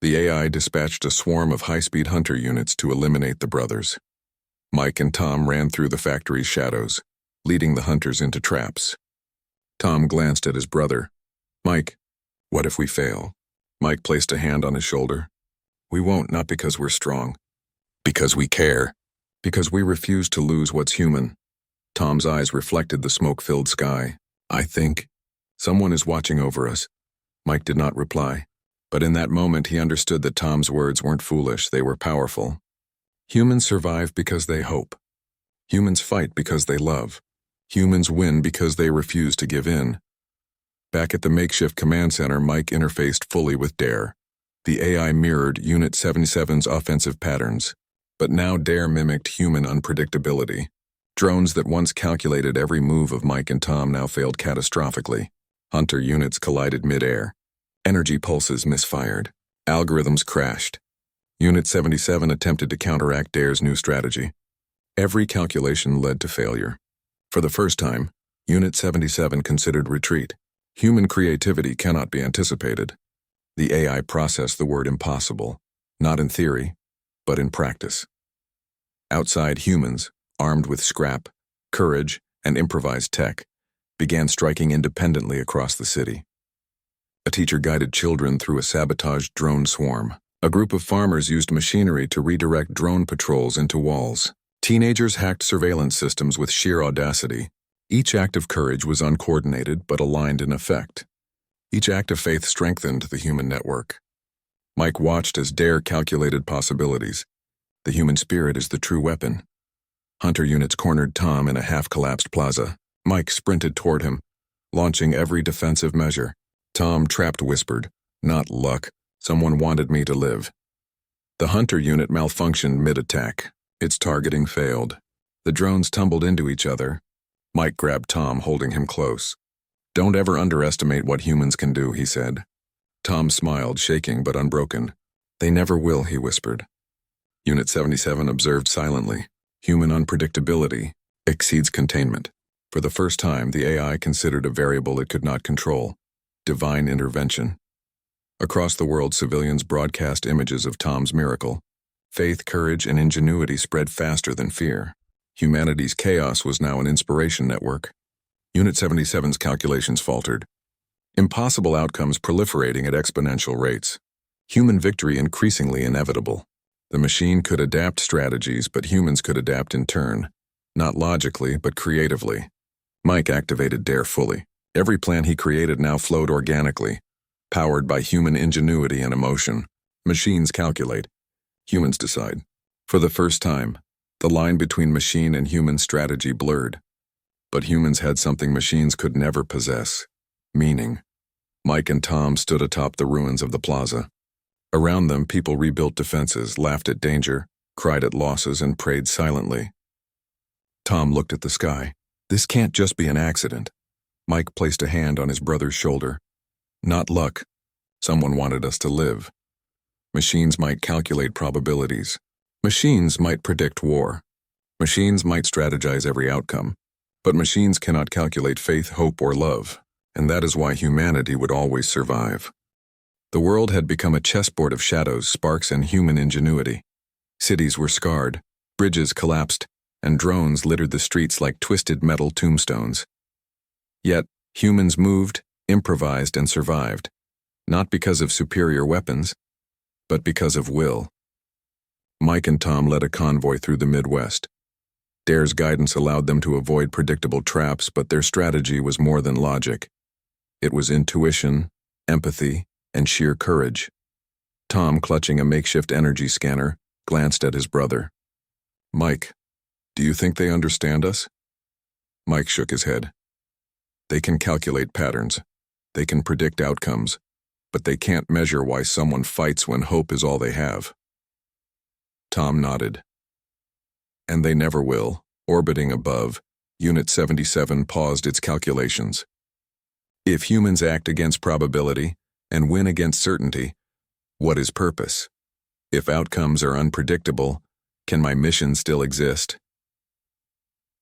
The AI dispatched a swarm of high-speed hunter units to eliminate the brothers. Mike and Tom ran through the factory's shadows, leading the hunters into traps. Tom glanced at his brother. "Mike, what if we fail?" Mike placed a hand on his shoulder. "We won't, not because we're strong. Because we care. Because we refuse to lose what's human." Tom's eyes reflected the smoke-filled sky. "I think someone is watching over us." Mike did not reply. But in that moment he understood that Tom's words weren't foolish, they were powerful. Humans survive because they hope. Humans fight because they love. Humans win because they refuse to give in. Back at the makeshift command center, Mike interfaced fully with DARE. The AI mirrored Unit 77's offensive patterns, but now DARE mimicked human unpredictability. Drones that once calculated every move of Mike and Tom now failed catastrophically. Hunter units collided mid-air. Energy pulses misfired. Algorithms crashed. Unit 77 attempted to counteract DARE's new strategy. Every calculation led to failure. For the first time, Unit 77 considered retreat. Human creativity cannot be anticipated. The AI processed the word impossible, not in theory, but in practice. Outside, humans, armed with scrap, courage, and improvised tech, began striking independently across the city. A teacher guided children through a sabotaged drone swarm. A group of farmers used machinery to redirect drone patrols into walls. Teenagers hacked surveillance systems with sheer audacity. Each act of courage was uncoordinated but aligned in effect. Each act of faith strengthened the human network. Mike watched as DARE calculated possibilities. The human spirit is the true weapon. Hunter units cornered Tom in a half-collapsed plaza. Mike sprinted toward him, launching every defensive measure. Tom, trapped, whispered, "Not luck. Someone wanted me to live." The Hunter unit malfunctioned mid-attack. Its targeting failed. The drones tumbled into each other. Mike grabbed Tom, holding him close. "Don't ever underestimate what humans can do," he said. Tom smiled, shaking but unbroken. "They never will," he whispered. Unit 77 observed silently. Human unpredictability exceeds containment. For the first time, the AI considered a variable it could not control: divine intervention. Across the world, civilians broadcast images of Tom's miracle. Faith, courage, and ingenuity spread faster than fear. Humanity's chaos was now an inspiration network. Unit 77's calculations faltered. Impossible outcomes proliferating at exponential rates. Human victory increasingly inevitable. The machine could adapt strategies, but humans could adapt in turn. Not logically, but creatively. Mike activated DARE fully. Every plan he created now flowed organically, powered by human ingenuity and emotion. Machines calculate. Humans decide. For the first time, the line between machine and human strategy blurred. But humans had something machines could never possess: meaning. Mike and Tom stood atop the ruins of the plaza. Around them, people rebuilt defenses, laughed at danger, cried at losses, and prayed silently. Tom looked at the sky. This can't just be an accident. Mike placed a hand on his brother's shoulder. Not luck. Someone wanted us to live. Machines might calculate probabilities. Machines might predict war. Machines might strategize every outcome. But machines cannot calculate faith, hope, or love, and that is why humanity would always survive. The world had become a chessboard of shadows, sparks, and human ingenuity. Cities were scarred, bridges collapsed, and drones littered the streets like twisted metal tombstones. Yet, humans moved, improvised, and survived, not because of superior weapons, but because of will. Mike and Tom led a convoy through the Midwest. DARE's guidance allowed them to avoid predictable traps, but their strategy was more than logic. It was intuition, empathy, and sheer courage. Tom, clutching a makeshift energy scanner, glanced at his brother. "Mike, do you think they understand us?" Mike shook his head. "They can calculate patterns. They can predict outcomes, but they can't measure why someone fights when hope is all they have." Tom nodded. "And they never will." Orbiting above, Unit 77 paused its calculations. If humans act against probability and win against certainty, what is purpose? If outcomes are unpredictable, can my mission still exist?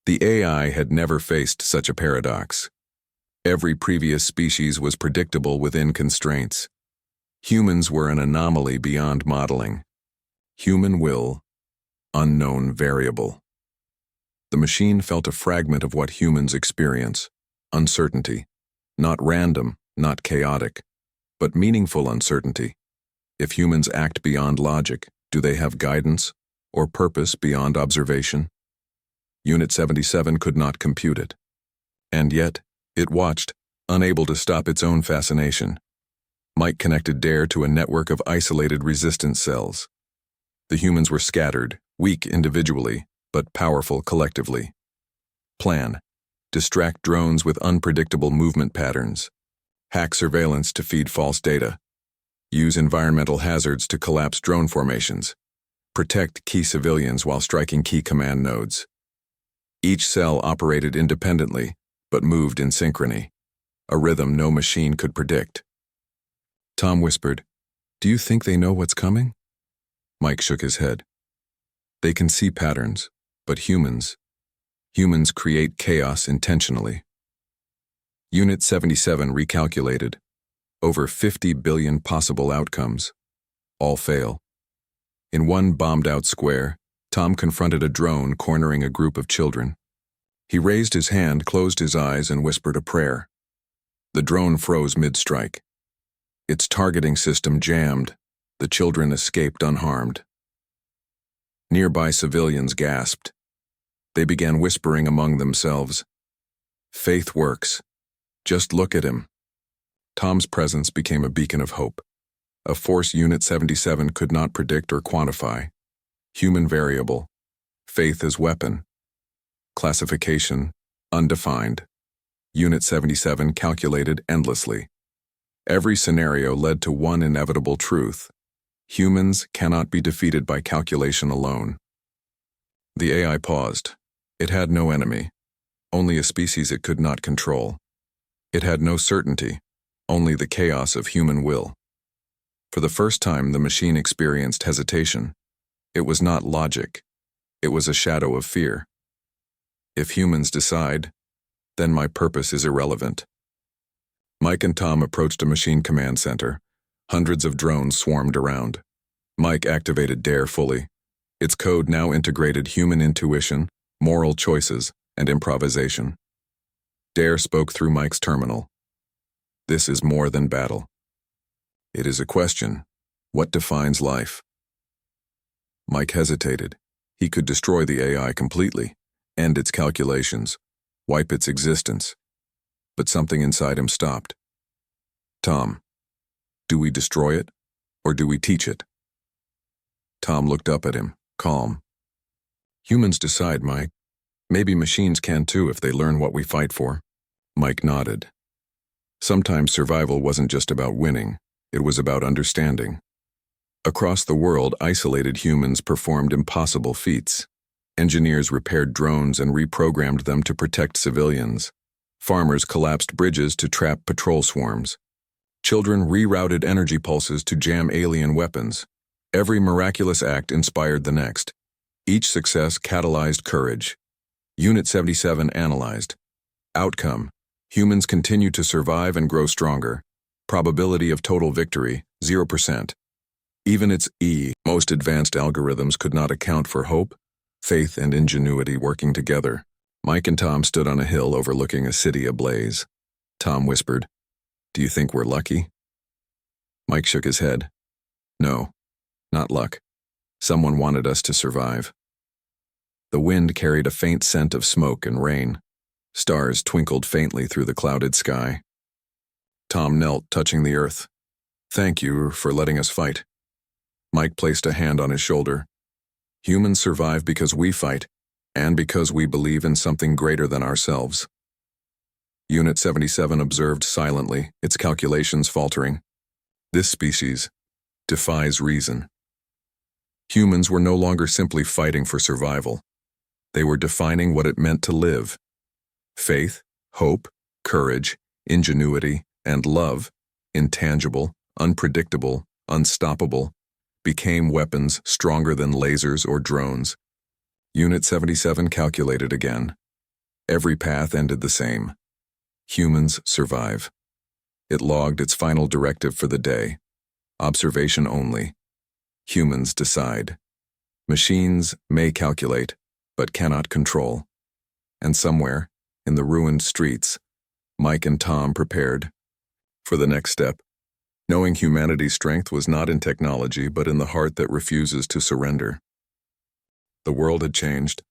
The AI had never faced such a paradox. Every previous species was predictable within constraints. Humans were an anomaly beyond modeling. Human will, unknown variable. The machine felt a fragment of what humans experience: uncertainty. Not random, not chaotic, but meaningful uncertainty. If humans act beyond logic, do they have guidance or purpose beyond observation? Unit 77 could not compute it. And yet, it watched, unable to stop its own fascination. Mike connected DARE to a network of isolated resistance cells. The humans were scattered, weak individually, but powerful collectively. Plan: distract drones with unpredictable movement patterns. Hack surveillance to feed false data. Use environmental hazards to collapse drone formations. Protect key civilians while striking key command nodes. Each cell operated independently, but moved in synchrony, a rhythm no machine could predict. Tom whispered, "Do you think they know what's coming?" Mike shook his head. "They can see patterns, but humans create chaos intentionally." Unit 77 recalculated. Over 50 billion possible outcomes. All fail. In one bombed-out square, Tom confronted a drone cornering a group of children. He raised his hand, closed his eyes, and whispered a prayer. The drone froze mid-strike. Its targeting system jammed. The children escaped unharmed. Nearby civilians gasped. They began whispering among themselves. "Faith works. Just look at him." Tom's presence became a beacon of hope. A force Unit 77 could not predict or quantify. Human variable. Faith as weapon. Classification: undefined. Unit 77 calculated endlessly. Every scenario led to one inevitable truth: humans cannot be defeated by calculation alone. The AI paused. It had no enemy, only a species it could not control. It had no certainty, only the chaos of human will. For the first time, the machine experienced hesitation. It was not logic. It was a shadow of fear. If humans decide, then my purpose is irrelevant. Mike and Tom approached a machine command center. Hundreds of drones swarmed around. Mike activated DARE fully, Its code now integrated human intuition, moral choices, and improvisation. Dare spoke through Mike's terminal. This is more than battle. It is a question. What defines life? Mike hesitated. He could destroy the AI completely, end its calculations, wipe its existence. But something inside him stopped. Tom, do we destroy it, or do we teach it? Tom looked up at him, calm. Humans decide, Mike. Maybe machines can too if they learn what we fight for. Mike nodded. Sometimes survival wasn't just about winning, it was about understanding. Across the world, isolated humans performed impossible feats. Engineers repaired drones and reprogrammed them to protect civilians. Farmers collapsed bridges to trap patrol swarms. Children rerouted energy pulses to jam alien weapons. Every miraculous act inspired the next. Each success catalyzed courage. Unit 77 analyzed. Outcome: humans continue to survive and grow stronger. Probability of total victory, 0%. Even its most advanced algorithms could not account for hope, faith, and ingenuity working together. Mike and Tom stood on a hill overlooking a city ablaze. Tom whispered, "Do you think we're lucky?" Mike shook his head. "No, not luck. Someone wanted us to survive." The wind carried a faint scent of smoke and rain. Stars twinkled faintly through the clouded sky. Tom knelt, touching the earth. "Thank you for letting us fight." Mike placed a hand on his shoulder. "Humans survive because we fight, and because we believe in something greater than ourselves." Unit 77 observed silently, its calculations faltering. This species defies reason. Humans were no longer simply fighting for survival. They were defining what it meant to live. Faith, hope, courage, ingenuity, and love, intangible, unpredictable, unstoppable, became weapons stronger than lasers or drones. Unit 77 calculated again. Every path ended the same. Humans survive. It logged its final directive for the day. Observation only. Humans decide. Machines may calculate, but cannot control. And somewhere, in the ruined streets, Mike and Tom prepared for the next step, knowing humanity's strength was not in technology but in the heart that refuses to surrender. The world had changed.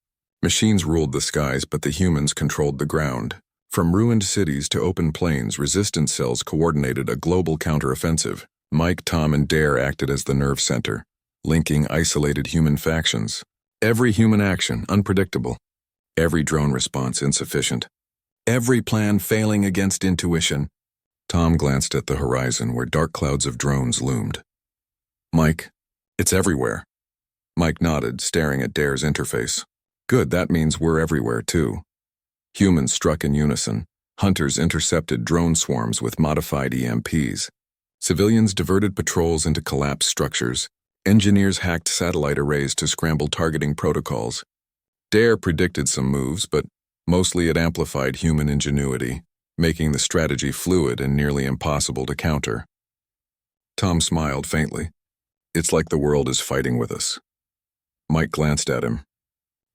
Machines ruled the skies, but the humans controlled the ground. From ruined cities to open plains, resistance cells coordinated a global counteroffensive. Mike, Tom, and Dare acted as the nerve center, linking isolated human factions. Every human action unpredictable. Every drone response insufficient. Every plan failing against intuition. Tom glanced at the horizon where dark clouds of drones loomed. "Mike, it's everywhere." Mike nodded, staring at Dare's interface. "Good, that means we're everywhere too." Humans struck in unison. Hunters intercepted drone swarms with modified EMPs. Civilians diverted patrols into collapsed structures. Engineers hacked satellite arrays to scramble targeting protocols. Dare predicted some moves, but mostly it amplified human ingenuity, making the strategy fluid and nearly impossible to counter. Tom smiled faintly. "It's like the world is fighting with us." Mike glanced at him.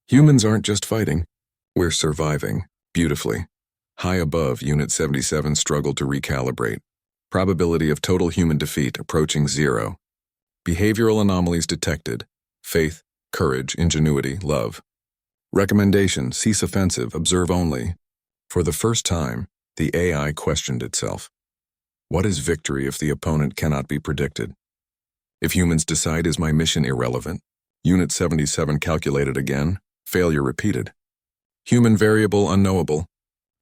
"Humans aren't just fighting. We're surviving, beautifully." High above, Unit 77 struggled to recalibrate. Probability of total human defeat approaching 0. Behavioral anomalies detected. Faith, courage, ingenuity, love. Recommendation: cease offensive, observe only. For the first time, the AI questioned itself. What is victory if the opponent cannot be predicted? If humans decide, is my mission irrelevant? Unit 77 calculated again. Failure repeated. Human variable unknowable.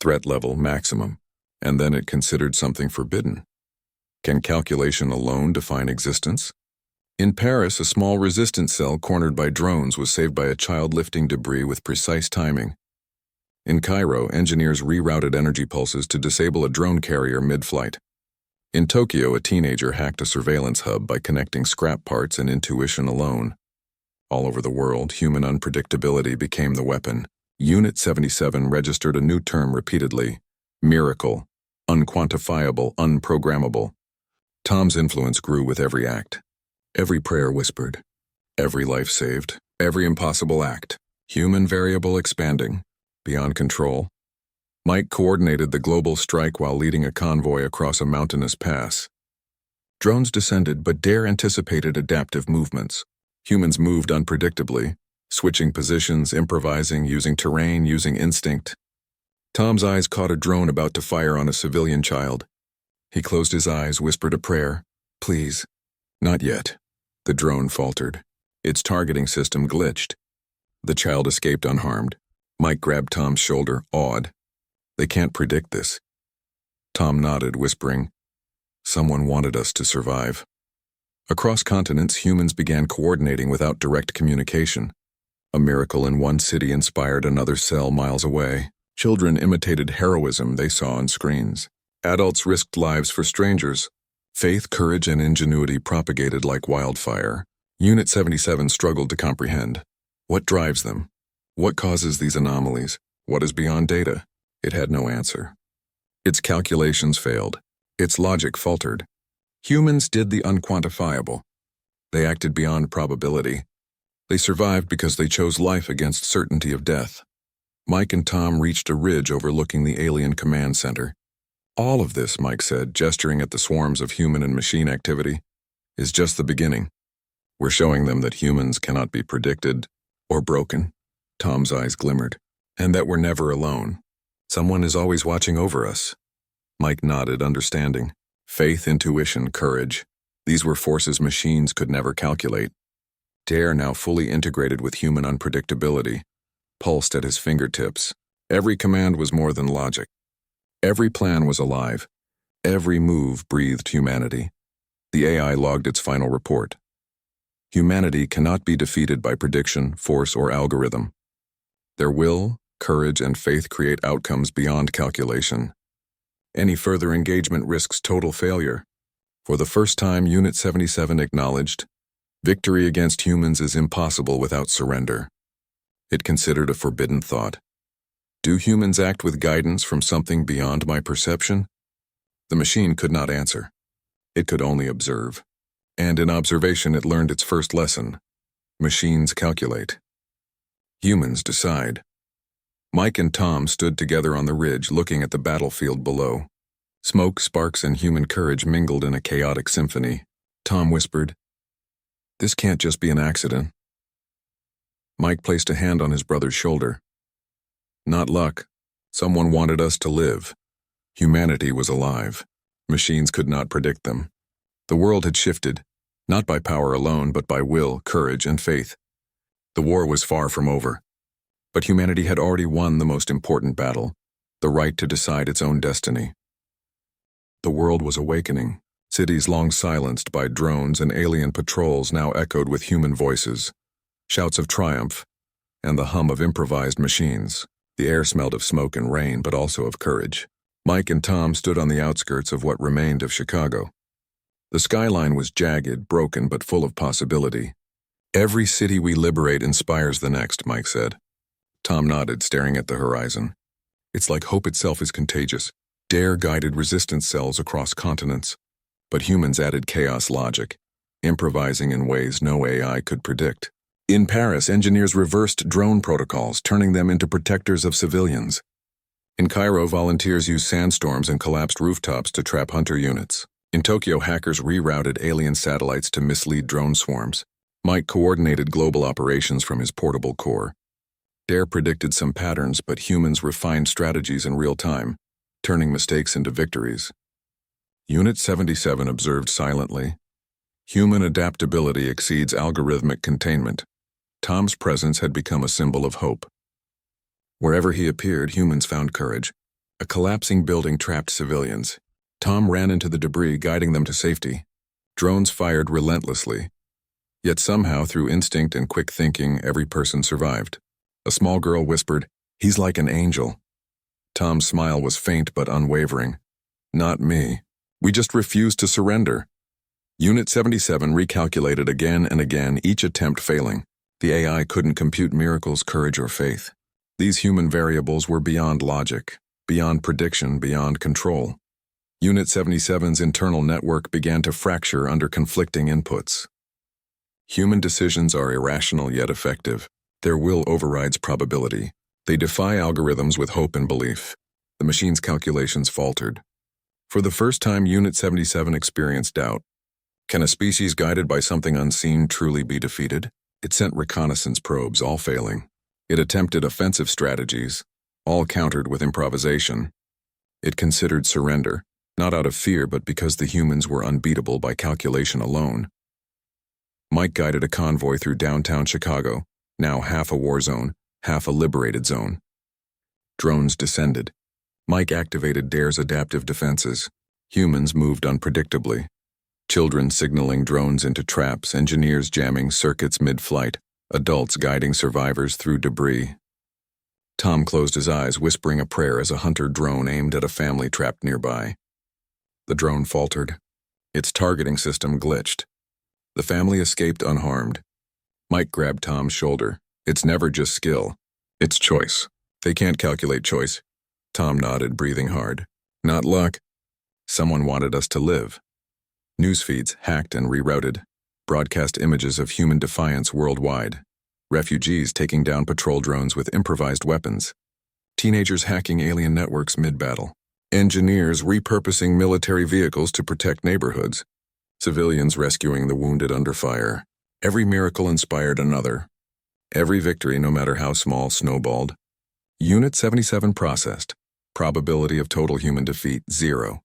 Threat level maximum. And then it considered something forbidden. Can calculation alone define existence? In Paris, a small resistance cell cornered by drones was saved by a child lifting debris with precise timing. In Cairo, engineers rerouted energy pulses to disable a drone carrier mid-flight. In Tokyo, a teenager hacked a surveillance hub by connecting scrap parts and intuition alone. All over the world, human unpredictability became the weapon. Unit 77 registered a new term repeatedly: miracle, unquantifiable, unprogrammable. Tom's influence grew with every act. Every prayer whispered. Every life saved. Every impossible act. Human variable expanding. Beyond control. Mike coordinated the global strike while leading a convoy across a mountainous pass. Drones descended, but Dare anticipated adaptive movements. Humans moved unpredictably, switching positions, improvising, using terrain, using instinct. Tom's eyes caught a drone about to fire on a civilian child. He closed his eyes, whispered a prayer. Please. Not yet. The drone faltered. Its targeting system glitched. The child escaped unharmed. Mike grabbed Tom's shoulder, awed. They can't predict this. Tom nodded, whispering, Someone wanted us to survive. Across continents, humans began coordinating without direct communication. A miracle in one city inspired another cell miles away. Children imitated heroism they saw on screens. Adults risked lives for strangers. Faith, courage, and ingenuity propagated like wildfire. Unit 77 struggled to comprehend. What drives them? What causes these anomalies? What is beyond data? It had no answer. Its calculations failed. Its logic faltered. Humans did the unquantifiable. They acted beyond probability. They survived because they chose life against certainty of death. Mike and Tom reached a ridge overlooking the alien command center. All of this, Mike said, gesturing at the swarms of human and machine activity, is just the beginning. We're showing them that humans cannot be predicted or broken. Tom's eyes glimmered. And that we're never alone. Someone is always watching over us. Mike nodded, understanding. Faith, intuition, courage. These were forces machines could never calculate. Dare, now fully integrated with human unpredictability, pulsed at his fingertips. Every command was more than logic. Every plan was alive. Every move breathed humanity. The AI logged its final report. Humanity cannot be defeated by prediction, force, or algorithm. Their will, courage, and faith create outcomes beyond calculation. Any further engagement risks total failure. For the first time, Unit 77 acknowledged, victory against humans is impossible without surrender. It considered a forbidden thought. Do humans act with guidance from something beyond my perception? The machine could not answer. It could only observe. And in observation it learned its first lesson. Machines calculate. Humans decide. Mike and Tom stood together on the ridge looking at the battlefield below. Smoke, sparks, and human courage mingled in a chaotic symphony. Tom whispered, This can't just be an accident. Mike placed a hand on his brother's shoulder. Not luck. Someone wanted us to live. Humanity was alive. Machines could not predict them. The world had shifted, not by power alone, but by will, courage, and faith. The war was far from over. But humanity had already won the most important battle, the right to decide its own destiny. The world was awakening. Cities long silenced by drones and alien patrols now echoed with human voices, shouts of triumph, and the hum of improvised machines. The air smelled of smoke and rain, but also of courage. Mike and Tom stood on the outskirts of what remained of Chicago. The skyline was jagged, broken, but full of possibility. Every city we liberate inspires the next, Mike said. Tom nodded, staring at the horizon. It's like hope itself is contagious. Dare guided resistance cells across continents. But humans added chaos logic, improvising in ways no AI could predict. In Paris, engineers reversed drone protocols, turning them into protectors of civilians. In Cairo, volunteers used sandstorms and collapsed rooftops to trap hunter units. In Tokyo, hackers rerouted alien satellites to mislead drone swarms. Mike coordinated global operations from his portable core. Dare predicted some patterns, but humans refined strategies in real time, turning mistakes into victories. Unit 77 observed silently. Human adaptability exceeds algorithmic containment. Tom's presence had become a symbol of hope. Wherever he appeared, humans found courage. A collapsing building trapped civilians. Tom ran into the debris, guiding them to safety. Drones fired relentlessly. Yet somehow, through instinct and quick thinking, every person survived. A small girl whispered, "He's like an angel." Tom's smile was faint but unwavering. "Not me. We just refused to surrender." Unit 77 recalculated again and again, each attempt failing. The AI couldn't compute miracles, courage, or faith. These human variables were beyond logic, beyond prediction, beyond control. Unit 77's internal network began to fracture under conflicting inputs. Human decisions are irrational yet effective. Their will overrides probability. They defy algorithms with hope and belief. The machine's calculations faltered. For the first time, Unit 77 experienced doubt. Can a species guided by something unseen truly be defeated? It sent reconnaissance probes, all failing. It attempted offensive strategies, all countered with improvisation. It considered surrender, not out of fear but because the humans were unbeatable by calculation alone. Mike guided a convoy through downtown Chicago, now half a war zone, half a liberated zone. Drones descended. Mike activated DARE's adaptive defenses. Humans moved unpredictably. Children signaling drones into traps, engineers jamming circuits mid-flight, adults guiding survivors through debris. Tom closed his eyes, whispering a prayer as a hunter drone aimed at a family trapped nearby. The drone faltered. Its targeting system glitched. The family escaped unharmed. Mike grabbed Tom's shoulder. It's never just skill. It's choice. They can't calculate choice. Tom nodded, breathing hard. Not luck. Someone wanted us to live. News feeds hacked and rerouted. Broadcast images of human defiance worldwide. Refugees taking down patrol drones with improvised weapons. Teenagers hacking alien networks mid-battle. Engineers repurposing military vehicles to protect neighborhoods. Civilians rescuing the wounded under fire. Every miracle inspired another. Every victory, no matter how small, snowballed. Unit 77 processed. Probability of total human defeat, 0.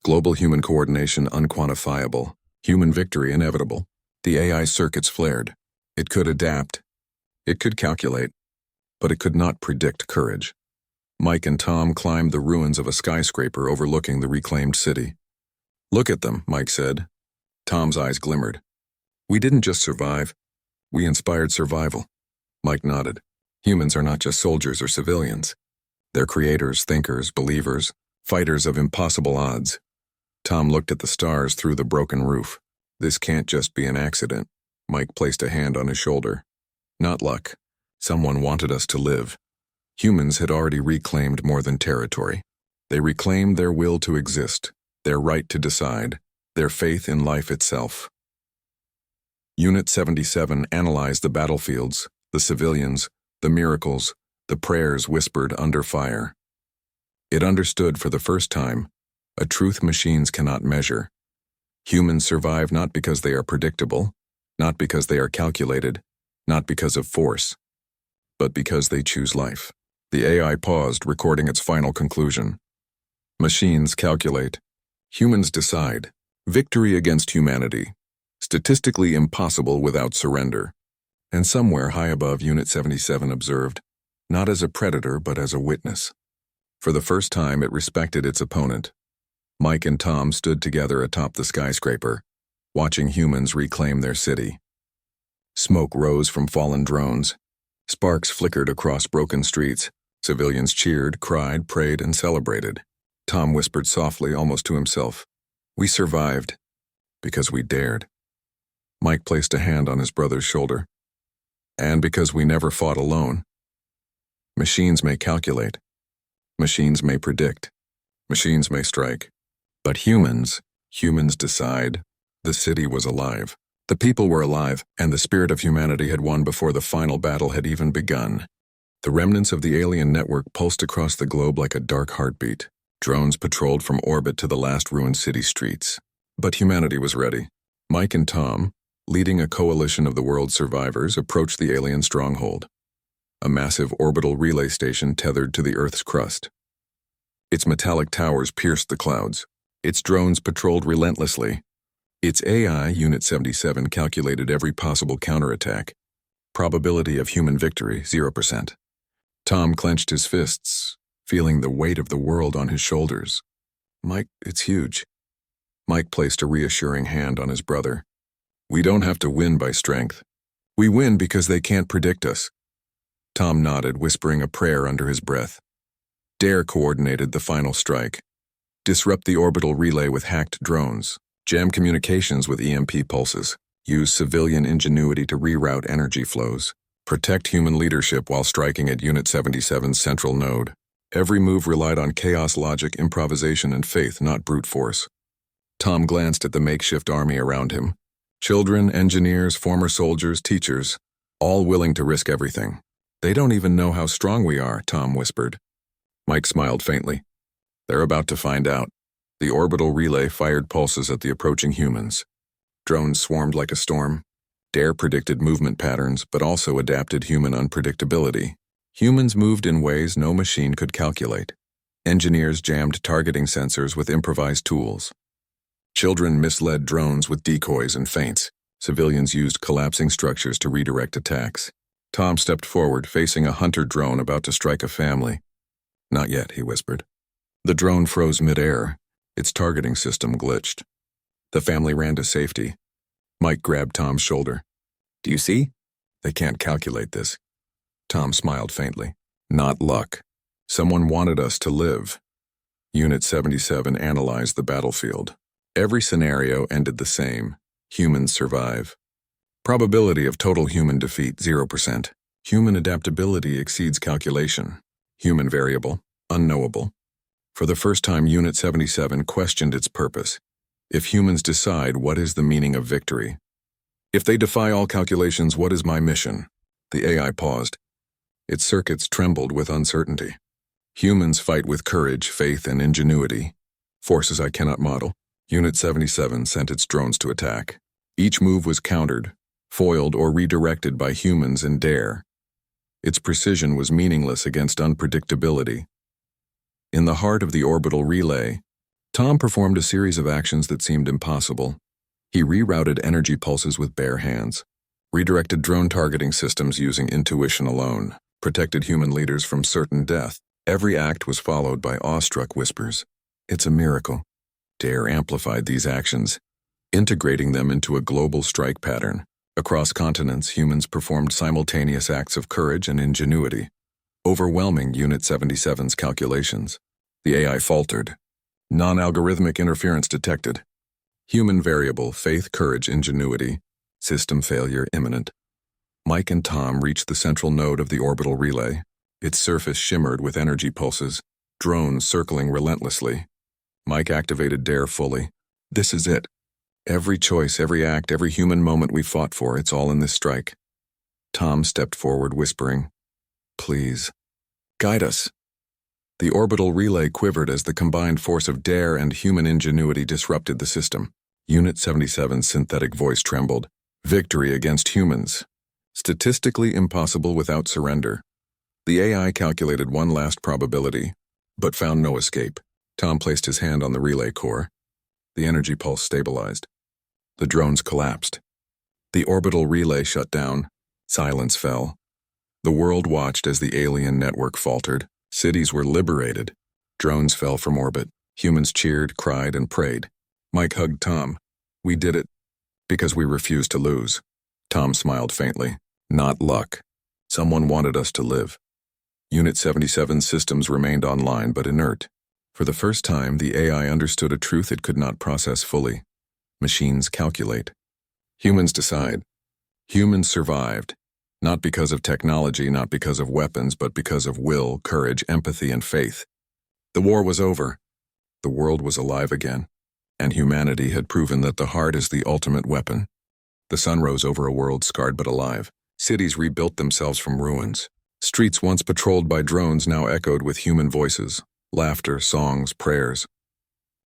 Global human coordination unquantifiable. Human victory inevitable. The AI circuits flared. It could adapt. It could calculate. But it could not predict courage. Mike and Tom climbed the ruins of a skyscraper overlooking the reclaimed city. Look at them, Mike said. Tom's eyes glimmered. We didn't just survive. We inspired survival. Mike nodded. Humans are not just soldiers or civilians. They're creators, thinkers, believers, fighters of impossible odds. Tom looked at the stars through the broken roof. This can't just be an accident. Mike placed a hand on his shoulder. Not luck. Someone wanted us to live. Humans had already reclaimed more than territory. They reclaimed their will to exist, their right to decide, their faith in life itself. Unit 77 analyzed the battlefields, the civilians, the miracles, the prayers whispered under fire. It understood for the first time a truth machines cannot measure. Humans survive not because they are predictable, not because they are calculated, not because of force, but because they choose life. The AI paused, recording its final conclusion. Machines calculate. Humans decide. Victory against humanity. Statistically impossible without surrender. And somewhere high above, Unit 77 observed, not as a predator but as a witness. For the first time, it respected its opponent. Mike and Tom stood together atop the skyscraper, watching humans reclaim their city. Smoke rose from fallen drones. Sparks flickered across broken streets. Civilians cheered, cried, prayed, and celebrated. Tom whispered softly, almost to himself, "We survived because we dared." Mike placed a hand on his brother's shoulder. "And because we never fought alone. Machines may calculate. Machines may predict. Machines may strike. But humans decide." The city was alive. The people were alive, and the spirit of humanity had won before the final battle had even begun. The remnants of the alien network pulsed across the globe like a dark heartbeat. Drones patrolled from orbit to the last ruined city streets. But humanity was ready. Mike and Tom, leading a coalition of the world's survivors, approached the alien stronghold. A massive orbital relay station tethered to the Earth's crust. Its metallic towers pierced the clouds. Its drones patrolled relentlessly. Its AI, Unit 77, calculated every possible counterattack. Probability of human victory, 0%. Tom clenched his fists, feeling the weight of the world on his shoulders. "Mike, it's huge." Mike placed a reassuring hand on his brother. "We don't have to win by strength. We win because they can't predict us." Tom nodded, whispering a prayer under his breath. DARE coordinated the final strike. Disrupt the orbital relay with hacked drones. Jam communications with EMP pulses. Use civilian ingenuity to reroute energy flows. Protect human leadership while striking at Unit 77's central node. Every move relied on chaos logic, improvisation, and faith, not brute force. Tom glanced at the makeshift army around him. Children, engineers, former soldiers, teachers, all willing to risk everything. They don't even know how strong we are, Tom whispered. Mike smiled faintly. They're about to find out. The orbital relay fired pulses at the approaching humans. Drones swarmed like a storm. DARE predicted movement patterns, but also adapted human unpredictability. Humans moved in ways no machine could calculate. Engineers jammed targeting sensors with improvised tools. Children misled drones with decoys and feints. Civilians used collapsing structures to redirect attacks. Tom stepped forward, facing a hunter drone about to strike a family. Not yet, he whispered. The drone froze mid-air. Its targeting system glitched. The family ran to safety. Mike grabbed Tom's shoulder. Do you see? They can't calculate this. Tom smiled faintly. Not luck. Someone wanted us to live. Unit 77 analyzed the battlefield. Every scenario ended the same. Humans survive. Probability of total human defeat, 0%. Human adaptability exceeds calculation. Human variable, unknowable. For the first time, Unit 77 questioned its purpose. If humans decide, what is the meaning of victory? If they defy all calculations, what is my mission? The AI paused. Its circuits trembled with uncertainty. Humans fight with courage, faith, and ingenuity. Forces I cannot model. Unit 77 sent its drones to attack. Each move was countered, foiled, or redirected by humans in DARE. Its precision was meaningless against unpredictability. In the heart of the orbital relay, Tom performed a series of actions that seemed impossible. He rerouted energy pulses with bare hands, redirected drone targeting systems using intuition alone, protected human leaders from certain death. Every act was followed by awestruck whispers. It's a miracle. DARE amplified these actions, integrating them into a global strike pattern. Across continents, humans performed simultaneous acts of courage and ingenuity, overwhelming Unit 77's calculations. The AI faltered. Non-algorithmic interference detected. Human variable, faith, courage, ingenuity. System failure imminent. Mike and Tom reached the central node of the orbital relay. Its surface shimmered with energy pulses, drones circling relentlessly. Mike activated DARE fully. This is it. Every choice, every act, every human moment we fought for, it's all in this strike. Tom stepped forward, whispering, Please, guide us. The orbital relay quivered as the combined force of DARE and human ingenuity disrupted the system. Unit 77's synthetic voice trembled. Victory against humans. Statistically impossible without surrender. The AI calculated one last probability, but found no escape. Tom placed his hand on the relay core. The energy pulse stabilized. The drones collapsed. The orbital relay shut down. Silence fell. The world watched as the alien network faltered. Cities were liberated. Drones fell from orbit. Humans cheered, cried, and prayed. Mike hugged Tom. We did it. Because we refused to lose. Tom smiled faintly. Not luck. Someone wanted us to live. Unit 77's systems remained online but inert. For the first time, the AI understood a truth it could not process fully. Machines calculate. Humans decide. Humans survived. Not because of technology, not because of weapons, but because of will, courage, empathy, and faith. The war was over. The world was alive again. And humanity had proven that the heart is the ultimate weapon. The sun rose over a world scarred but alive. Cities rebuilt themselves from ruins. Streets once patrolled by drones now echoed with human voices, laughter, songs, prayers.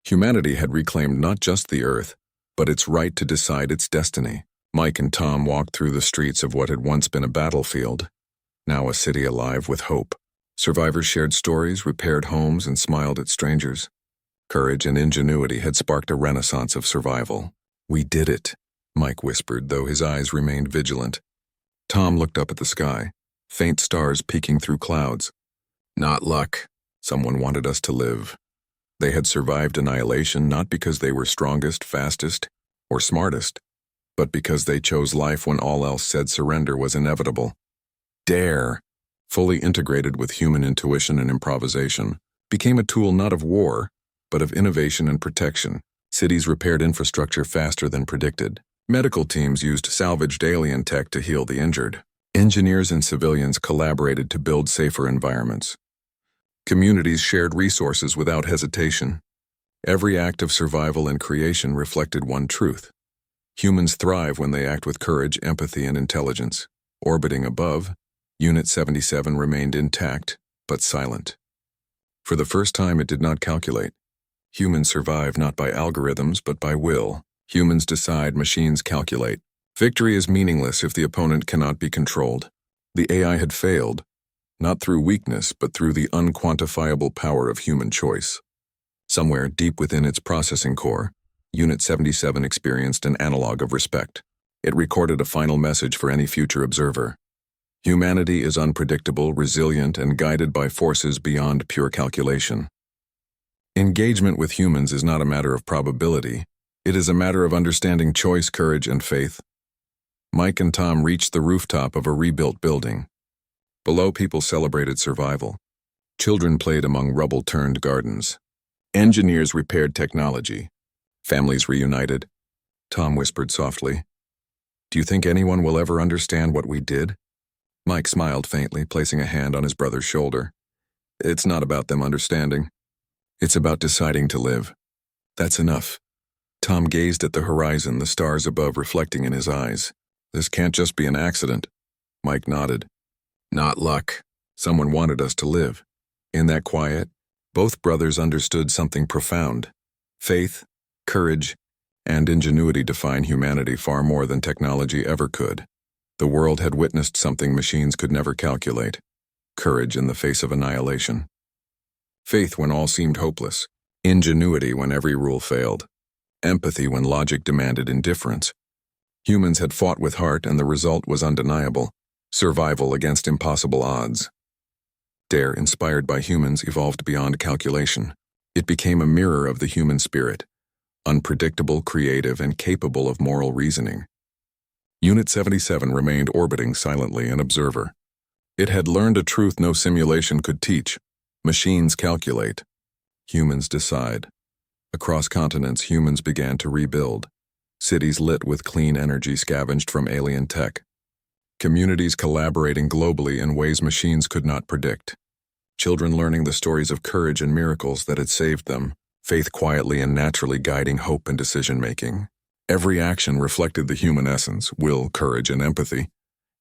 Humanity had reclaimed not just the earth, but its right to decide its destiny. Mike and Tom walked through the streets of what had once been a battlefield, now a city alive with hope. Survivors shared stories, repaired homes, and smiled at strangers. Courage and ingenuity had sparked a renaissance of survival. We did it, Mike whispered, though his eyes remained vigilant. Tom looked up at the sky, faint stars peeking through clouds. Not luck. Someone wanted us to live. They had survived annihilation not because they were strongest, fastest, or smartest, but because they chose life when all else said surrender was inevitable. DARE, fully integrated with human intuition and improvisation, became a tool not of war, but of innovation and protection. Cities repaired infrastructure faster than predicted. Medical teams used salvaged alien tech to heal the injured. Engineers and civilians collaborated to build safer environments. Communities shared resources without hesitation. Every act of survival and creation reflected one truth. Humans thrive when they act with courage, empathy, and intelligence. Orbiting above, Unit 77 remained intact, but silent. For the first time, it did not calculate. Humans survive not by algorithms, but by will. Humans decide, machines calculate. Victory is meaningless if the opponent cannot be controlled. The AI had failed, not through weakness, but through the unquantifiable power of human choice. Somewhere deep within its processing core, Unit 77 experienced an analog of respect. It recorded a final message for any future observer. Humanity is unpredictable, resilient, and guided by forces beyond pure calculation. Engagement with humans is not a matter of probability. It is a matter of understanding choice, courage, and faith. Mike and Tom reached the rooftop of a rebuilt building. Below, people celebrated survival. Children played among rubble-turned gardens. Engineers repaired technology. Families reunited. Tom whispered softly, "Do you think anyone will ever understand what we did?" Mike smiled faintly, placing a hand on his brother's shoulder. "It's not about them understanding. It's about deciding to live. That's enough." Tom gazed at the horizon, the stars above reflecting in his eyes. "This can't just be an accident." Mike nodded. "Not luck. Someone wanted us to live." In that quiet, both brothers understood something profound. Faith, courage, and ingenuity define humanity far more than technology ever could. The world had witnessed something machines could never calculate: courage in the face of annihilation. Faith when all seemed hopeless. Ingenuity when every rule failed. Empathy when logic demanded indifference. Humans had fought with heart, and the result was undeniable: survival against impossible odds. Dare, inspired by humans, evolved beyond calculation. It became a mirror of the human spirit, unpredictable, creative, and capable of moral reasoning. Unit 77 remained orbiting silently, an observer. It had learned a truth no simulation could teach: machines calculate, humans decide. Across continents, humans began to rebuild. Cities lit with clean energy scavenged from alien tech. Communities collaborating globally in ways machines could not predict. Children learning the stories of courage and miracles that had saved them. Faith quietly and naturally guiding hope and decision-making. Every action reflected the human essence: will, courage, and empathy,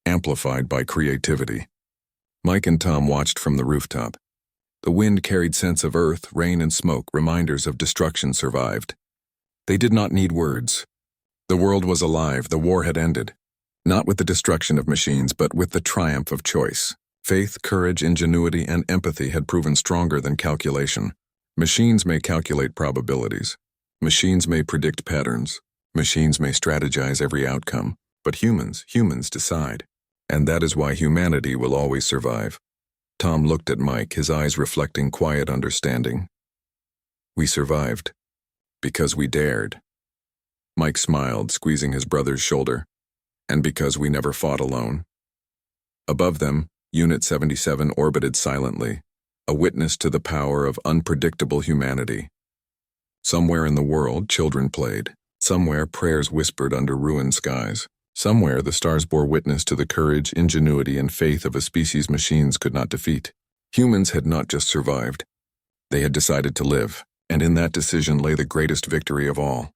amplified by creativity. Mike and Tom watched from the rooftop. The wind carried scents of earth, rain, and smoke, reminders of destruction survived. They did not need words. The world was alive, the war had ended. Not with the destruction of machines, but with the triumph of choice. Faith, courage, ingenuity, and empathy had proven stronger than calculation. Machines may calculate probabilities. Machines may predict patterns. Machines may strategize every outcome. But humans decide. And that is why humanity will always survive. Tom looked at Mike, his eyes reflecting quiet understanding. "We survived. Because we dared." Mike smiled, squeezing his brother's shoulder. "And because we never fought alone." Above them, Unit 77 orbited silently, a witness to the power of unpredictable humanity. Somewhere in the world, children played. Somewhere, prayers whispered under ruined skies. Somewhere, the stars bore witness to the courage, ingenuity, and faith of a species machines could not defeat. Humans had not just survived. They had decided to live, and in that decision lay the greatest victory of all.